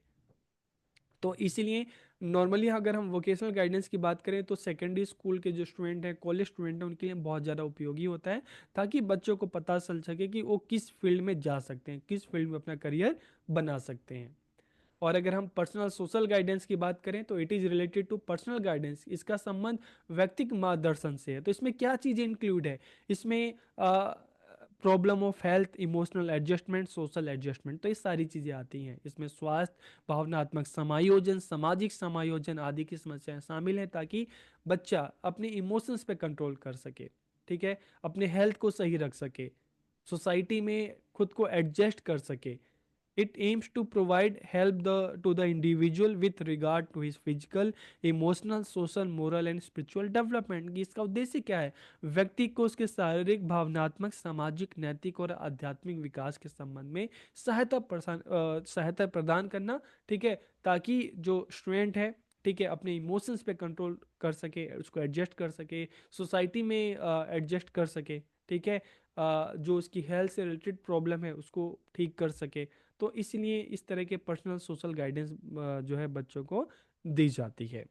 तो इसीलिए नॉर्मली अगर हम वोकेशनल गाइडेंस की बात करें, तो सेकेंडरी स्कूल के जो स्टूडेंट हैं, कॉलेज स्टूडेंट हैं, उनके लिए बहुत ज़्यादा उपयोगी होता है, ताकि बच्चों को पता चल सके कि वो किस फील्ड में जा सकते हैं, किस फील्ड में अपना करियर बना सकते हैं। और अगर हम पर्सनल सोशल गाइडेंस की बात करें, तो it is related to personal guidance, इसका संबंध व्यक्तिगत मार्गदर्शन से है। तो इसमें क्या चीज़ें इंक्लूड है, इसमें problem of health, emotional adjustment, social adjustment, तो ये सारी चीज़ें आती हैं इसमें। स्वास्थ्य, भावनात्मक समायोजन, सामाजिक समायोजन आदि की समस्याएं शामिल हैं, ताकि बच्चा अपने इमोशंस पे कंट्रोल कर सके, ठीक है, अपने हेल्थ को सही रख सके, सोसाइटी में खुद को एडजस्ट कर सके। It aims to provide help to the individual with regard to his physical, emotional, social, moral and spiritual development, कि इसका उद्देश्य क्या है, व्यक्ति को उसके शारीरिक, भावनात्मक, सामाजिक, नैतिक और आध्यात्मिक विकास के संबंध में सहायता प्रदान करना, ठीक है, ताकि जो स्टूडेंट है, ठीक है, अपने इमोशंस पे कंट्रोल कर सके, उसको एडजस्ट कर सके, सोसाइटी में एडजस्ट कर सके, ठीक है, जो उसकी हेल्थ से रिलेटेड प्रॉब्लम है उसको ठीक कर सके। तो इसलिए इस तरह के पर्सनल सोशल गाइडेंस जो है बच्चों को दी जाती है।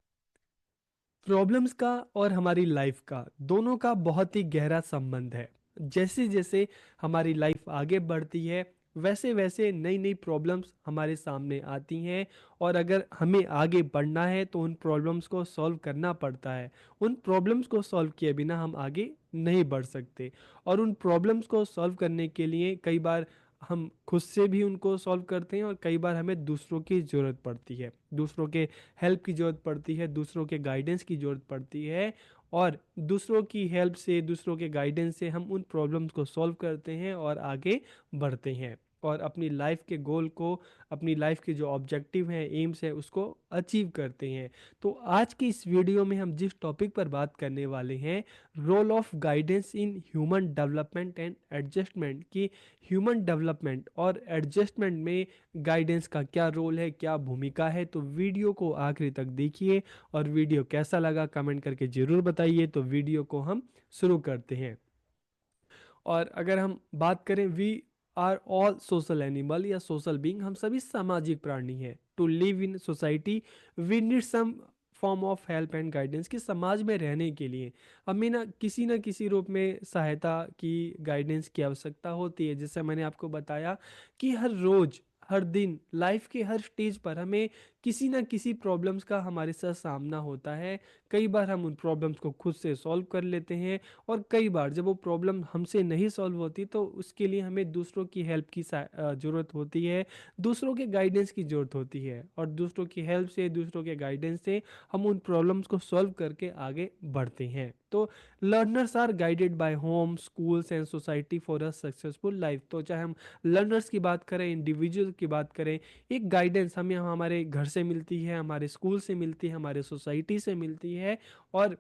प्रॉब्लम्स का और हमारी लाइफ का दोनों का बहुत ही गहरा संबंध है। जैसे जैसे हमारी लाइफ आगे बढ़ती है, वैसे वैसे नई नई प्रॉब्लम्स हमारे सामने आती हैं, और अगर हमें आगे बढ़ना है तो उन प्रॉब्लम्स को सॉल्व करना पड़ता है। उन प्रॉब्लम्स को सॉल्व किए बिना हम आगे नहीं बढ़ सकते। और उन प्रॉब्लम्स को सॉल्व करने के लिए कई बार हम खुद से भी उनको सॉल्व करते हैं, और कई बार हमें दूसरों की ज़रूरत पड़ती है, दूसरों के हेल्प की ज़रूरत पड़ती है, दूसरों के गाइडेंस की ज़रूरत पड़ती है। और दूसरों की हेल्प से, दूसरों के गाइडेंस से हम उन प्रॉब्लम्स को सॉल्व करते हैं और आगे बढ़ते हैं, और अपनी लाइफ के गोल को, अपनी लाइफ के जो ऑब्जेक्टिव हैं, एम्स है, उसको अचीव करते हैं। तो आज की इस वीडियो में हम जिस टॉपिक पर बात करने वाले हैं, role of guidance in human development and adjustment, की ह्यूमन डेवलपमेंट और एडजस्टमेंट में गाइडेंस का क्या रोल है, क्या भूमिका है। तो वीडियो को आखिरी तक देखिए, और वीडियो कैसा लगा कमेंट करके ज़रूर बताइए। तो वीडियो को हम शुरू करते हैं। और अगर हम बात करें, we are all social animal या सोशल बीइंग, हम सभी सामाजिक प्राणी हैं। To live in society we need some form of help and guidance, कि समाज में रहने के लिए हमें ना किसी रूप में सहायता की, गाइडेंस की आवश्यकता होती है। जैसे मैंने आपको बताया कि हर रोज, हर दिन, लाइफ के हर स्टेज पर हमें किसी ना किसी प्रॉब्लम्स का हमारे साथ सामना होता है। कई बार हम उन प्रॉब्लम्स को खुद से सॉल्व कर लेते हैं, और कई बार जब वो प्रॉब्लम हमसे नहीं सॉल्व होती तो उसके लिए हमें दूसरों की हेल्प की ज़रूरत होती है, दूसरों के गाइडेंस की ज़रूरत होती है। और दूसरों की हेल्प से, दूसरों के गाइडेंस से हम उन प्रॉब्लम्स को सॉल्व करके आगे बढ़ते हैं। तो learners are guided by home, schools and society for a successful life. तो चाहे हम लर्नर्स की बात करें, इंडिविजुअल की बात करें, एक गाइडेंस हमें हमारे घर से मिलती है, हमारे स्कूल से मिलती है, हमारे सोसाइटी से मिलती है। और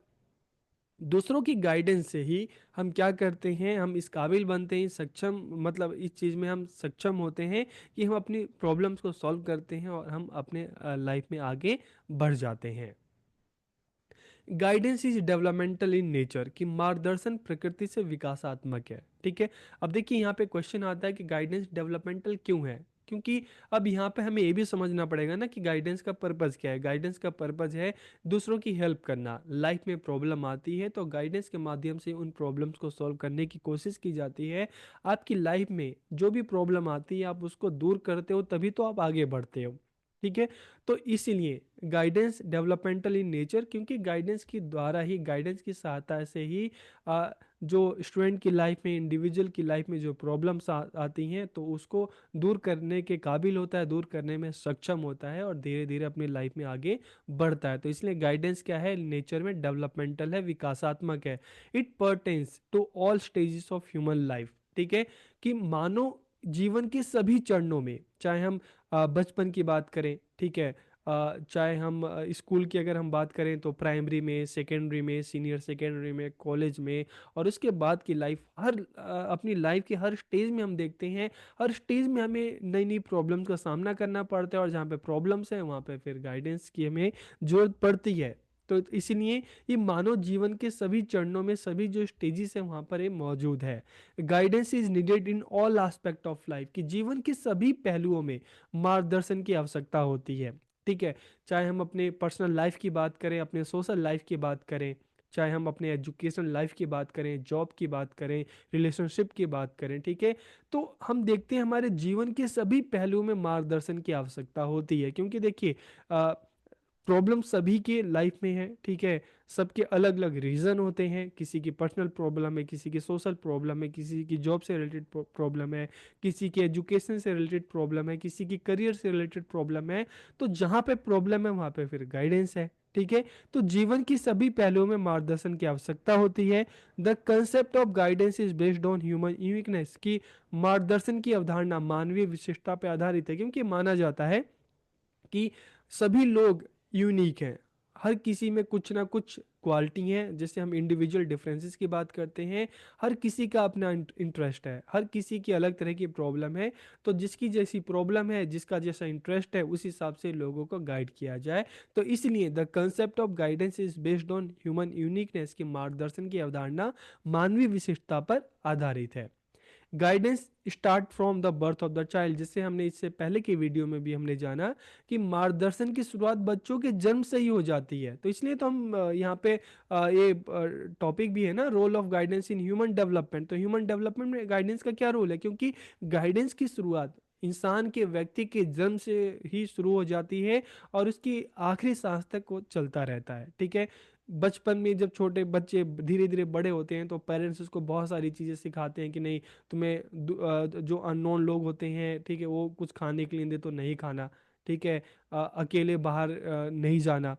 दूसरों की गाइडेंस से ही हम क्या करते हैं, हम इस काबिल बनते हैं, सक्षम, मतलब इस चीज़ में हम सक्षम होते हैं कि हम अपनी प्रॉब्लम्स को सॉल्व करते हैं, और हम अपने लाइफ में आगे बढ़ जाते हैं। Guidance is developmental in nature, कि मार्गदर्शन प्रकृति से विकासात्मक है। ठीक है। अब देखिए यहाँ पे क्वेश्चन आता है कि गाइडेंस डेवलपमेंटल क्यों है, क्योंकि अब यहाँ पे हमें ये भी समझना पड़ेगा ना कि गाइडेंस का पर्पज़ क्या है। गाइडेंस का पर्पज़ है दूसरों की हेल्प करना। लाइफ में प्रॉब्लम आती है तो गाइडेंस के माध्यम से उन प्रॉब्लम्स को सॉल्व करने की कोशिश की जाती है। आपकी लाइफ में जो भी प्रॉब्लम आती है, आप उसको दूर करते हो, तभी तो आप आगे बढ़ते हो। ठीक है। तो इसीलिए गाइडेंस डेवलपमेंटल इन नेचर, क्योंकि गाइडेंस की द्वारा ही, गाइडेंस की सहायता से ही जो स्टूडेंट की लाइफ में, इंडिविजुअल की लाइफ में जो प्रॉब्लम्स आती हैं, तो उसको दूर करने के काबिल होता है, दूर करने में सक्षम होता है, और धीरे धीरे अपनी लाइफ में आगे बढ़ता है। तो इसलिए गाइडेंस क्या है, नेचर में डेवलपमेंटल है, विकासात्मक है। It pertains to all stages of human life. ठीक है। कि मानव जीवन के सभी चरणों में, चाहे हम बचपन की बात करें, ठीक है, चाहे हम स्कूल की अगर हम बात करें तो प्राइमरी में, सेकेंडरी में, सीनियर सेकेंडरी में, कॉलेज में, और उसके बाद की लाइफ, हर अपनी लाइफ के हर स्टेज में हम देखते हैं, हर स्टेज में हमें नई नई प्रॉब्लम्स का सामना करना पड़ता है, और जहाँ पे प्रॉब्लम्स है वहाँ पे फिर गाइडेंस की हमें जरूरत पड़ती है। तो इसीलिए ये मानव जीवन के सभी चरणों में, सभी जो स्टेजेस है वहाँ पर ये मौजूद है। Guidance is needed in all aspect of life, कि जीवन के सभी पहलुओं में मार्गदर्शन की आवश्यकता होती है। ठीक है। चाहे हम अपने पर्सनल लाइफ की बात करें, अपने सोशल लाइफ की बात करें, चाहे हम अपने एजुकेशन लाइफ की बात करें, जॉब की बात करें, रिलेशनशिप की बात करें। ठीक है। तो हम देखते हैं हमारे जीवन के सभी पहलुओं में मार्गदर्शन की आवश्यकता होती है, क्योंकि देखिए प्रॉब्लम सभी के लाइफ में है। ठीक है। सबके अलग अलग रीज़न होते हैं, किसी की पर्सनल प्रॉब्लम है, किसी की सोशल प्रॉब्लम है, किसी की जॉब से रिलेटेड प्रॉब्लम है, किसी की एजुकेशन से रिलेटेड प्रॉब्लम है, किसी की करियर से रिलेटेड प्रॉब्लम है। तो जहाँ पे प्रॉब्लम है वहाँ पे फिर गाइडेंस है। ठीक है। तो जीवन की सभी पहलुओं में मार्गदर्शन की आवश्यकता होती है। The concept of guidance is based on human uniqueness, की मार्गदर्शन की अवधारणा मानवीय विशिष्टता पर आधारित है, क्योंकि माना जाता है कि सभी लोग यूनिक हैं। हर किसी में कुछ ना कुछ क्वालिटी है। जैसे हम इंडिविजुअल डिफरेंसेस की बात करते हैं, हर किसी का अपना इंटरेस्ट है, हर किसी की अलग तरह की प्रॉब्लम है। तो जिसकी जैसी प्रॉब्लम है, जिसका जैसा इंटरेस्ट है, उस हिसाब से लोगों को गाइड किया जाए। तो इसलिए the concept of guidance is based on human uniqueness, की मार्गदर्शन की अवधारणा मानवीय विशिष्टता पर आधारित है। Guidance start from the birth of the child, जिससे हमने इससे पहले की वीडियो में भी हमने जाना कि मार्गदर्शन की शुरुआत बच्चों के जन्म से ही हो जाती है। तो इसलिए तो हम यहाँ पे ये टॉपिक भी है ना, role of guidance in human development. तो ह्यूमन डेवलपमेंट में गाइडेंस का क्या रोल है, क्योंकि गाइडेंस की शुरुआत इंसान के व्यक्ति के जन्म से ही शुरू हो जाती है और उसकी आखिरी सांस तक वो चलता रहता है। ठीक है, बचपन में जब छोटे बच्चे धीरे धीरे बड़े होते हैं तो पेरेंट्स उसको बहुत सारी चीज़ें सिखाते हैं कि नहीं, तुम्हें जो अननोन लोग होते हैं, ठीक है, वो कुछ खाने के लिए दे तो नहीं खाना, ठीक है, अकेले बाहर नहीं जाना,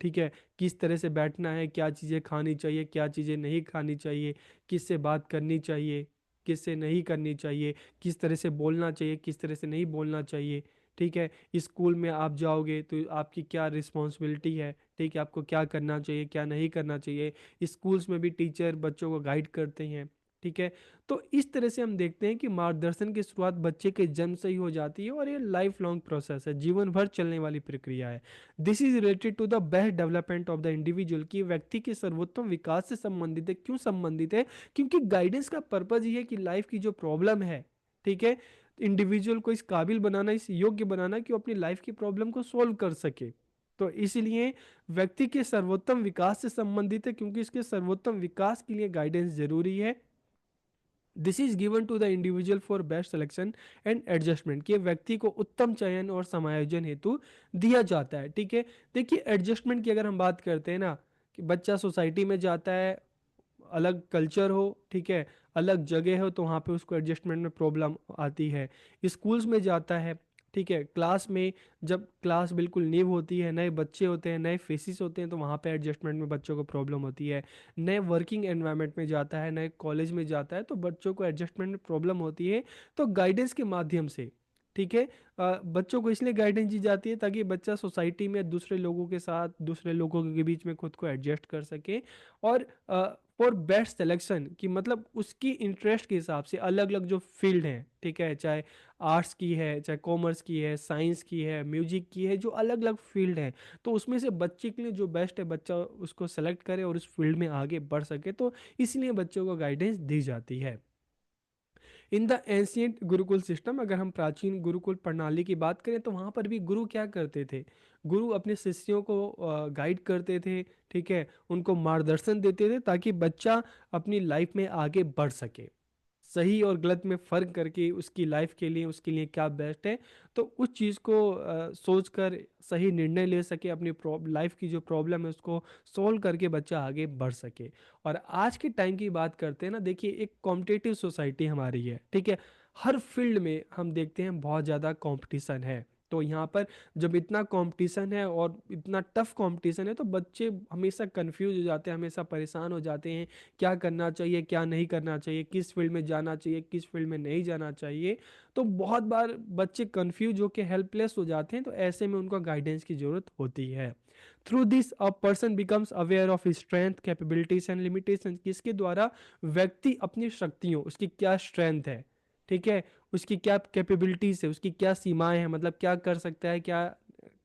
ठीक है, किस तरह से बैठना है, क्या चीज़ें खानी चाहिए, क्या चीज़ें नहीं खानी चाहिए, किससे बात करनी चाहिए, किससे नहीं करनी चाहिए, किस तरह से बोलना चाहिए, किस तरह से नहीं बोलना चाहिए। ठीक है, स्कूल में आप जाओगे तो आपकी क्या रिस्पॉन्सिबिलिटी है, ठीक है, आपको क्या करना चाहिए, क्या नहीं करना चाहिए। स्कूल्स में भी टीचर बच्चों को गाइड करते हैं। ठीक है, तो इस तरह से हम देखते हैं कि मार्गदर्शन की शुरुआत बच्चे के जन्म से ही हो जाती है और ये लाइफ लॉन्ग प्रोसेस है, जीवन भर चलने वाली प्रक्रिया है। This is related to the best development of the individual, कि व्यक्ति के सर्वोत्तम विकास से संबंधित है। क्यों संबंधित है, क्योंकि गाइडेंस का पर्पज ये है कि लाइफ की जो प्रॉब्लम है, ठीक है, इंडिविजुअल को इस काबिल बनाना, इस योग्य बनाना कि वो अपनी लाइफ की प्रॉब्लम को सॉल्व कर सके। तो इसलिए व्यक्ति के सर्वोत्तम विकास से संबंधित है, क्योंकि इसके सर्वोत्तम विकास के लिए गाइडेंस जरूरी है। This is given to the individual for best selection and adjustment, कि व्यक्ति को उत्तम चयन और समायोजन हेतु दिया जाता है। ठीक है, देखिए एडजस्टमेंट की अगर हम बात करते हैं ना, कि बच्चा सोसाइटी में जाता है, अलग कल्चर हो, ठीक है, अलग जगह हो, तो वहाँ पे उसको एडजस्टमेंट में प्रॉब्लम आती है। स्कूल्स में जाता है, ठीक है, क्लास में जब क्लास बिल्कुल न्यू होती है, नए बच्चे होते हैं, नए फेसिस होते हैं, तो वहाँ पे एडजस्टमेंट में बच्चों को प्रॉब्लम होती है। नए वर्किंग एनवायरनमेंट में जाता है, नए कॉलेज में जाता है, तो बच्चों को एडजस्टमेंट में प्रॉब्लम होती है। तो गाइडेंस के माध्यम से, ठीक है, बच्चों को इसलिए गाइडेंस दी जाती है ताकि बच्चा सोसाइटी में दूसरे लोगों के साथ, दूसरे लोगों के बीच में खुद को एडजस्ट कर सके। और फॉर बेस्ट सिलेक्शन, कि मतलब उसकी इंटरेस्ट के हिसाब से अलग अलग जो फील्ड हैं, ठीक है, चाहे आर्ट्स की है, चाहे कॉमर्स की है, साइंस की है, म्यूजिक की है, जो अलग अलग फील्ड हैं, तो उसमें से बच्चे के लिए जो बेस्ट है बच्चा उसको सेलेक्ट करे और उस फील्ड में आगे बढ़ सके। तो इसलिए बच्चों को गाइडेंस दी जाती है। In the ancient Gurukul system, अगर हम प्राचीन गुरुकुल प्रणाली की बात करें तो वहाँ पर भी गुरु क्या करते थे, गुरु अपने शिष्यों को गाइड करते थे, ठीक है, उनको मार्गदर्शन देते थे ताकि बच्चा अपनी लाइफ में आगे बढ़ सके, सही और गलत में फ़र्क करके उसकी लाइफ के लिए, उसके लिए क्या बेस्ट है, तो उस चीज़ को सोच कर सही निर्णय ले सके, अपनी लाइफ की जो प्रॉब्लम है उसको सोल्व करके बच्चा आगे बढ़ सके। और आज के टाइम की बात करते हैं ना, देखिए एक कॉम्पिटिटिव सोसाइटी हमारी है, ठीक है, हर फील्ड में हम देखते हैं बहुत ज़्यादा कंपटीशन है। तो यहाँ पर जब इतना कंपटीशन है और इतना टफ कंपटीशन है, तो बच्चे हमेशा कंफ्यूज हो जाते हैं, हमेशा परेशान हो जाते हैं, क्या करना चाहिए, क्या नहीं करना चाहिए, किस फील्ड में जाना चाहिए, किस फील्ड में नहीं जाना चाहिए। तो बहुत बार बच्चे कंफ्यूज होकर हेल्पलेस हो जाते हैं, तो ऐसे में उनको गाइडेंस की जरूरत होती है। Through this a person becomes aware of strength, capabilities and limitation, इसके द्वारा व्यक्ति अपनी शक्तियों, उसकी क्या स्ट्रेंथ है, ठीक है, उसकी क्या कैपेबिलिटीज है, उसकी क्या सीमाएं हैं, मतलब क्या कर सकता है, क्या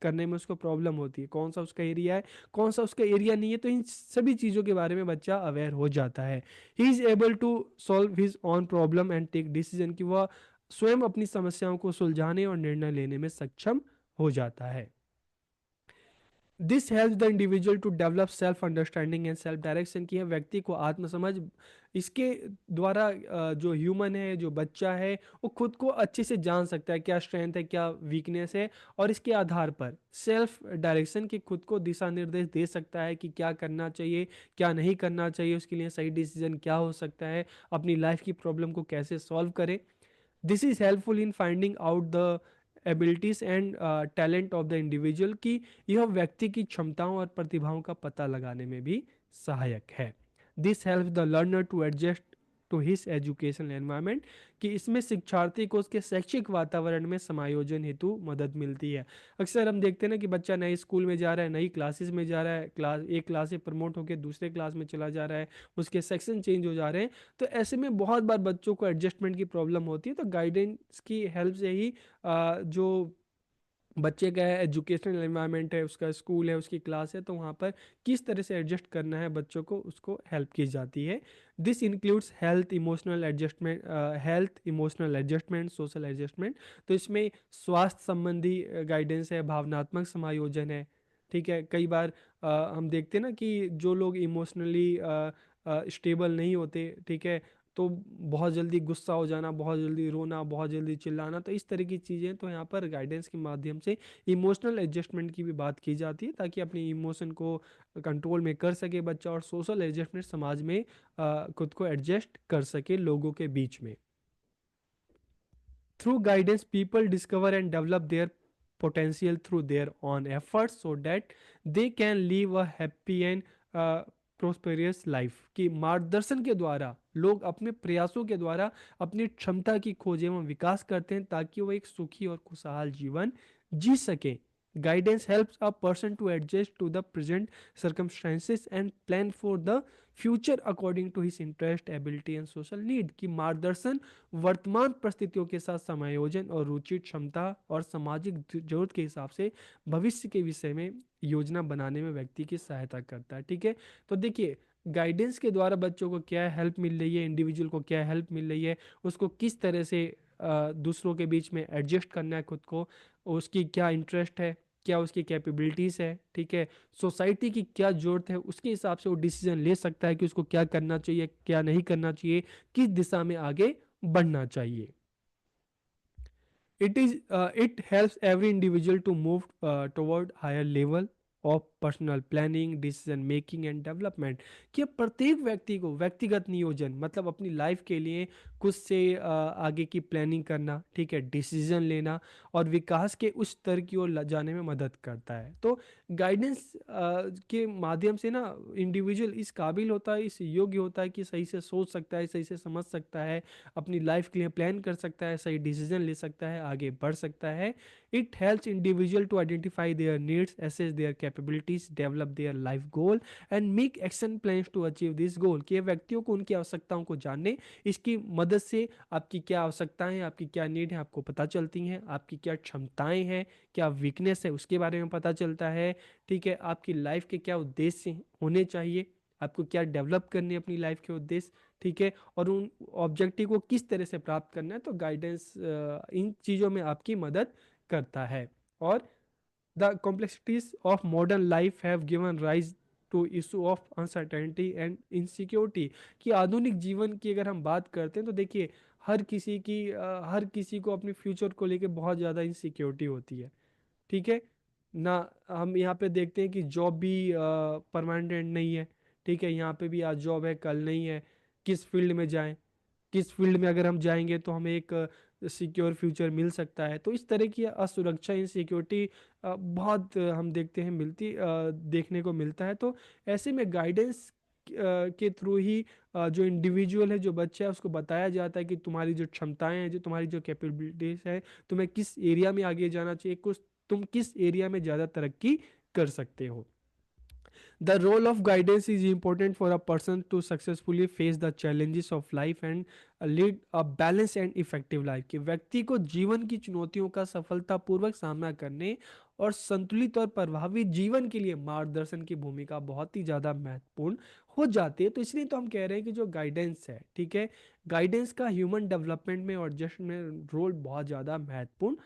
करने में उसको प्रॉब्लम होती है, कौन सा उसका एरिया है, कौन सा उसका एरिया नहीं है। तो इन सभी चीज़ों के बारे में बच्चा अवेयर हो जाता है। He is able to solve his own problem and take decision, कि वह स्वयं अपनी समस्याओं को सुलझाने और निर्णय लेने में सक्षम हो जाता है। This help the individual to develop self understanding and self direction, की है व्यक्ति को आत्मसमझ। इसके द्वारा जो ह्यूमन है, जो बच्चा है, वो खुद को अच्छे से जान सकता है, क्या स्ट्रेंथ है, क्या वीकनेस है, और इसके आधार पर सेल्फ डायरेक्शन की खुद को दिशा निर्देश दे सकता है कि क्या करना चाहिए, क्या नहीं करना चाहिए, उसके लिए सही डिसीजन क्या हो सकता है, अपनी लाइफ की प्रॉब्लम को कैसे सॉल्व करे। This is helpful in finding out the abilities and talent of the individual, की यह व्यक्ति की क्षमताओं और प्रतिभाओं का पता लगाने में भी सहायक है। This help the learner to adjust to his educational environment, कि इसमें शिक्षार्थी को उसके शैक्षिक वातावरण में समायोजन हेतु मदद मिलती है। अक्सर हम देखते हैं ना कि बच्चा नए स्कूल में जा रहा है, नई क्लासेस में जा रहा है, क्लास एक क्लास से प्रमोट होकर दूसरे क्लास में चला जा रहा है, उसके सेक्शन चेंज हो जा रहे हैं। तो ऐसे में बहुत बार बच्चों को एडजस्टमेंट की प्रॉब्लम होती है, तो गाइडेंस की हेल्प से ही जो बच्चे का एजुकेशनल एनवायरनमेंट है, उसका स्कूल है, उसकी क्लास है, तो वहाँ पर किस तरह से एडजस्ट करना है बच्चों को, उसको हेल्प की जाती है। This includes health emotional adjustment, social adjustment. तो इसमें स्वास्थ्य संबंधी गाइडेंस है, भावनात्मक समायोजन है। ठीक है, कई बार हम देखते हैं ना कि जो लोग इमोशनली स्टेबल नहीं होते, ठीक है, तो बहुत जल्दी गुस्सा हो जाना, बहुत जल्दी रोना, बहुत जल्दी चिल्लाना, तो इस तरह की चीज़ें, तो यहाँ पर गाइडेंस के माध्यम से इमोशनल एडजस्टमेंट की भी बात की जाती है, ताकि अपने इमोशन को कंट्रोल में कर सके बच्चा, और सोशल एडजस्टमेंट समाज में खुद को एडजस्ट कर सके लोगों के बीच में। Through guidance, people discover and develop their potential through their own efforts so that they can live a happy and prosperous life। कि मार्गदर्शन के द्वारा लोग अपने प्रयासों के द्वारा अपनी क्षमता की खोज एवं विकास करते हैं, ताकि वो एक सुखी और खुशहाल जीवन जी सके। Guidance helps a person to adjust to the present circumstances and plan for the future according to his interest, ability and social need. की मार्गदर्शन वर्तमान परिस्थितियों के साथ समायोजन और रुचि, क्षमता और सामाजिक जरूरत के हिसाब से भविष्य के विषय में योजना बनाने में व्यक्ति की सहायता करता है। ठीक है, तो देखिए गाइडेंस के द्वारा बच्चों को क्या हेल्प मिल रही है, इंडिविजुअल को क्या हेल्प मिल रही है, उसको किस तरह से दूसरों के बीच में एडजस्ट करना है खुद को, उसकी क्या इंटरेस्ट है, क्या उसकी कैपेबिलिटीज़ है, ठीक है, सोसाइटी की क्या ज़रूरत है, उसके हिसाब से वो डिसीजन ले सकता है कि उसको क्या करना चाहिए, क्या नहीं करना चाहिए, किस दिशा में आगे बढ़ना चाहिए। It helps every individual to move toward higher level of personal planning, decision making and development. कि अब प्रत्येक व्यक्ति को व्यक्तिगत नियोजन, मतलब अपनी लाइफ के लिए कुछ से आगे की प्लानिंग करना, ठीक है, डिसीजन लेना और विकास के उस स्तर की ओर जाने में मदद करता है। तो गाइडेंस के माध्यम से ना इंडिविजुअल इस काबिल होता है, इस योग्य होता है कि सही से सोच सकता है, सही से समझ सकता है, अपनी लाइफ के लिए प्लान कर सकता है, सही डिसीजन ले सकता है, आगे बढ़ सकता है। It helps individual to identify their needs, assess their capabilities, develop their life goal and make action plans to achieve this goal. कि व्यक्तियों को उनकी आवश्यकताओं को जानने, इसकी मदद से आपकी क्या आवश्यकताएं हैं, आपकी क्या नीड है, आपको पता चलती हैं, आपकी क्या क्षमताएं हैं, क्या वीकनेस है, उसके बारे में पता चलता है। ठीक है, आपकी लाइफ के क्या उद्देश्य होने चाहिए, आपको क्या डेवलप करने अपनी लाइफ के उद्देश्य, ठीक है, और उन ऑब्जेक्टिव को किस तरह से प्राप्त करना है। तो गाइडेंस इन चीज़ों में आपकी मदद करता है। और the complexities of modern life have given rise to issue of uncertainty and insecurity. कि आधुनिक जीवन की अगर हम बात करते हैं तो देखिए हर किसी को अपने फ्यूचर को लेके बहुत ज़्यादा इनसिक्योरिटी होती है। ठीक है ना, हम यहाँ पे देखते हैं कि जॉब भी परमानेंट नहीं है। ठीक है, यहाँ पे भी आज जॉब है, कल नहीं है, किस फील्ड में जाएं, किस फील्ड में अगर हम जाएंगे तो हमें एक सिक्योर फ्यूचर मिल सकता है। तो इस तरह की असुरक्षा, इनसिक्योरिटी बहुत हम देखते हैं देखने को मिलता है। तो ऐसे में गाइडेंस के थ्रू ही जो इंडिविजुअल है, जो बच्चा है, उसको बताया जाता है कि तुम्हारी जो क्षमताएं हैं, जो तुम्हारी जो कैपेबिलिटीज है, तुम्हें किस एरिया में आगे जाना चाहिए, कुछ तुम किस एरिया में ज़्यादा तरक्की कर सकते हो। The role of guidance is important for a person to successfully face the challenges of life and lead a balanced and effective life। कि व्यक्ति को जीवन की चुनौतियों का सफलतापूर्वक सामना करने और संतुलित और प्रभावी जीवन के लिए मार्गदर्शन की भूमिका बहुत ही ज़्यादा महत्वपूर्ण हो जाती है। तो इसलिए तो हम कह रहे हैं कि जो गाइडेंस है, ठीक है, गाइडेंस का ह्यूमन डेवलपमेंट में और जस्ट में रोल बहुत ज़्यादा महत्वपूर्ण।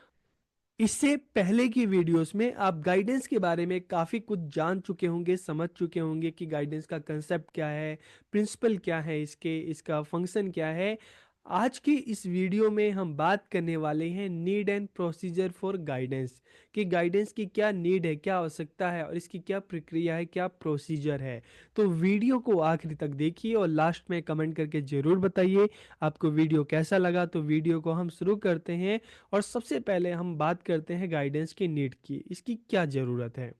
इससे पहले की वीडियोस में आप गाइडेंस के बारे में काफ़ी कुछ जान चुके होंगे, समझ चुके होंगे कि गाइडेंस का कंसेप्ट क्या है, प्रिंसिपल क्या है, इसका फंक्शन क्या है। आज की इस वीडियो में हम बात करने वाले हैं need and procedure for guidance. कि गाइडेंस की क्या नीड है, क्या आवश्यकता है और इसकी क्या प्रक्रिया है, क्या प्रोसीजर है। तो वीडियो को आखिरी तक देखिए और लास्ट में कमेंट करके ज़रूर बताइए आपको वीडियो कैसा लगा। तो वीडियो को हम शुरू करते हैं और सबसे पहले हम बात करते हैं गाइडेंस की नीड की, इसकी क्या ज़रूरत है।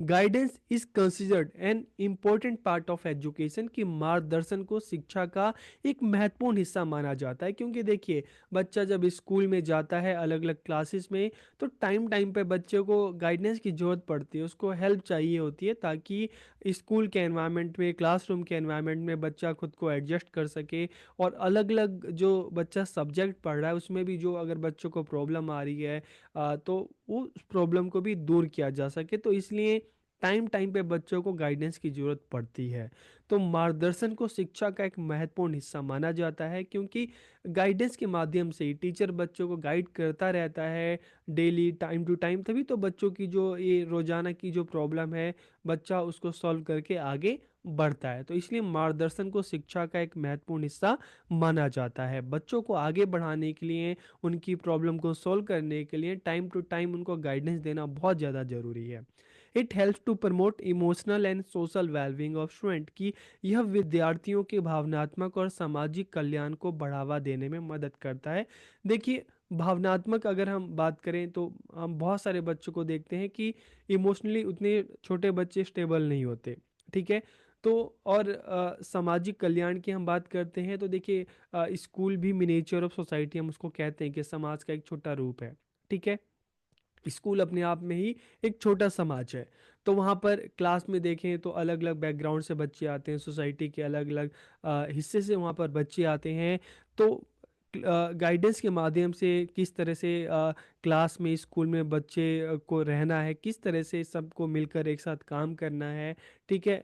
Guidance is considered an important part of education. की मार्गदर्शन को शिक्षा का एक महत्वपूर्ण हिस्सा माना जाता है। क्योंकि देखिए बच्चा जब स्कूल में जाता है अलग अलग क्लासेस में, तो टाइम टाइम पे बच्चे को गाइडेंस की जरूरत पड़ती है, उसको हेल्प चाहिए होती है, ताकि स्कूल के एनवायरनमेंट में, क्लासरूम के एनवायरनमेंट में बच्चा खुद को एडजस्ट कर सके। और अलग अलग जो बच्चा सब्जेक्ट पढ़ रहा है उसमें भी जो अगर बच्चों को प्रॉब्लम आ रही है तो वो उस प्रॉब्लम को भी दूर किया जा सके। तो इसलिए टाइम टाइम पे बच्चों को गाइडेंस की ज़रूरत पड़ती है। तो मार्गदर्शन को शिक्षा का एक महत्वपूर्ण हिस्सा माना जाता है, क्योंकि गाइडेंस के माध्यम से ही टीचर बच्चों को गाइड करता रहता है डेली, टाइम टू टाइम, तभी तो बच्चों की जो ये रोज़ाना की जो प्रॉब्लम है, बच्चा उसको सॉल्व करके आगे बढ़ता है। तो इसलिए मार्गदर्शन को शिक्षा का एक महत्वपूर्ण हिस्सा माना जाता है। बच्चों को आगे बढ़ाने के लिए, उनकी प्रॉब्लम को सॉल्व करने के लिए टाइम टू टाइम उनको गाइडेंस देना बहुत ज़्यादा ज़रूरी है। It helps to promote emotional and social wellbeing of student, की यह विद्यार्थियों के भावनात्मक और सामाजिक कल्याण को बढ़ावा देने में मदद करता है। देखिए, भावनात्मक अगर हम बात करें तो हम बहुत सारे बच्चों को देखते हैं कि इमोशनली उतने छोटे बच्चे स्टेबल नहीं होते। ठीक है। तो और सामाजिक कल्याण की हम बात करते हैं तो देखिए, स्कूल भी मिनेचर ऑफ सोसाइटी हम उसको कहते हैं कि समाज का एक छोटा रूप है। ठीक है। स्कूल अपने आप में ही एक छोटा समाज है। तो वहाँ पर क्लास में देखें तो अलग अलग बैकग्राउंड से बच्चे आते हैं, सोसाइटी के अलग अलग हिस्से से वहाँ पर बच्चे आते हैं। तो गाइडेंस के माध्यम से किस तरह से क्लास में, स्कूल में बच्चे को रहना है, किस तरह से सबको मिलकर एक साथ काम करना है। ठीक है।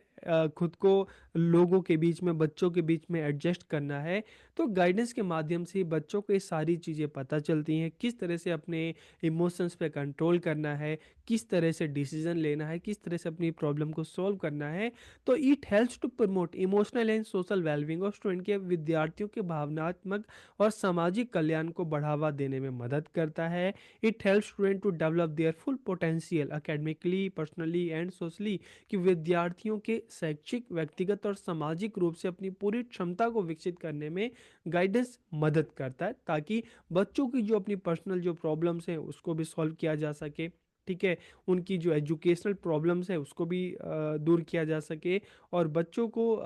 खुद को लोगों के बीच में, बच्चों के बीच में एडजस्ट करना है। तो गाइडेंस के माध्यम से बच्चों को ये सारी चीज़ें पता चलती हैं, किस तरह से अपने इमोशंस पे कंट्रोल करना है, किस तरह से डिसीजन लेना है, किस तरह से अपनी प्रॉब्लम को सॉल्व करना है। तो it helps to promote emotional and social wellbeing of student, के विद्यार्थियों के भावनात्मक और सामाजिक कल्याण को बढ़ावा देने में मदद करता है। It helps student to develop their full potential academically, personally and socially, कि विद्यार्थियों के शैक्षिक, व्यक्तिगत और सामाजिक रूप से अपनी पूरी क्षमता को विकसित करने में गाइडेंस मदद करता है, ताकि बच्चों की जो अपनी पर्सनल जो प्रॉब्लम्स हैं उसको भी सॉल्व किया जा सके। ठीक है। उनकी जो एजुकेशनल प्रॉब्लम्स है उसको भी दूर किया जा सके। और बच्चों को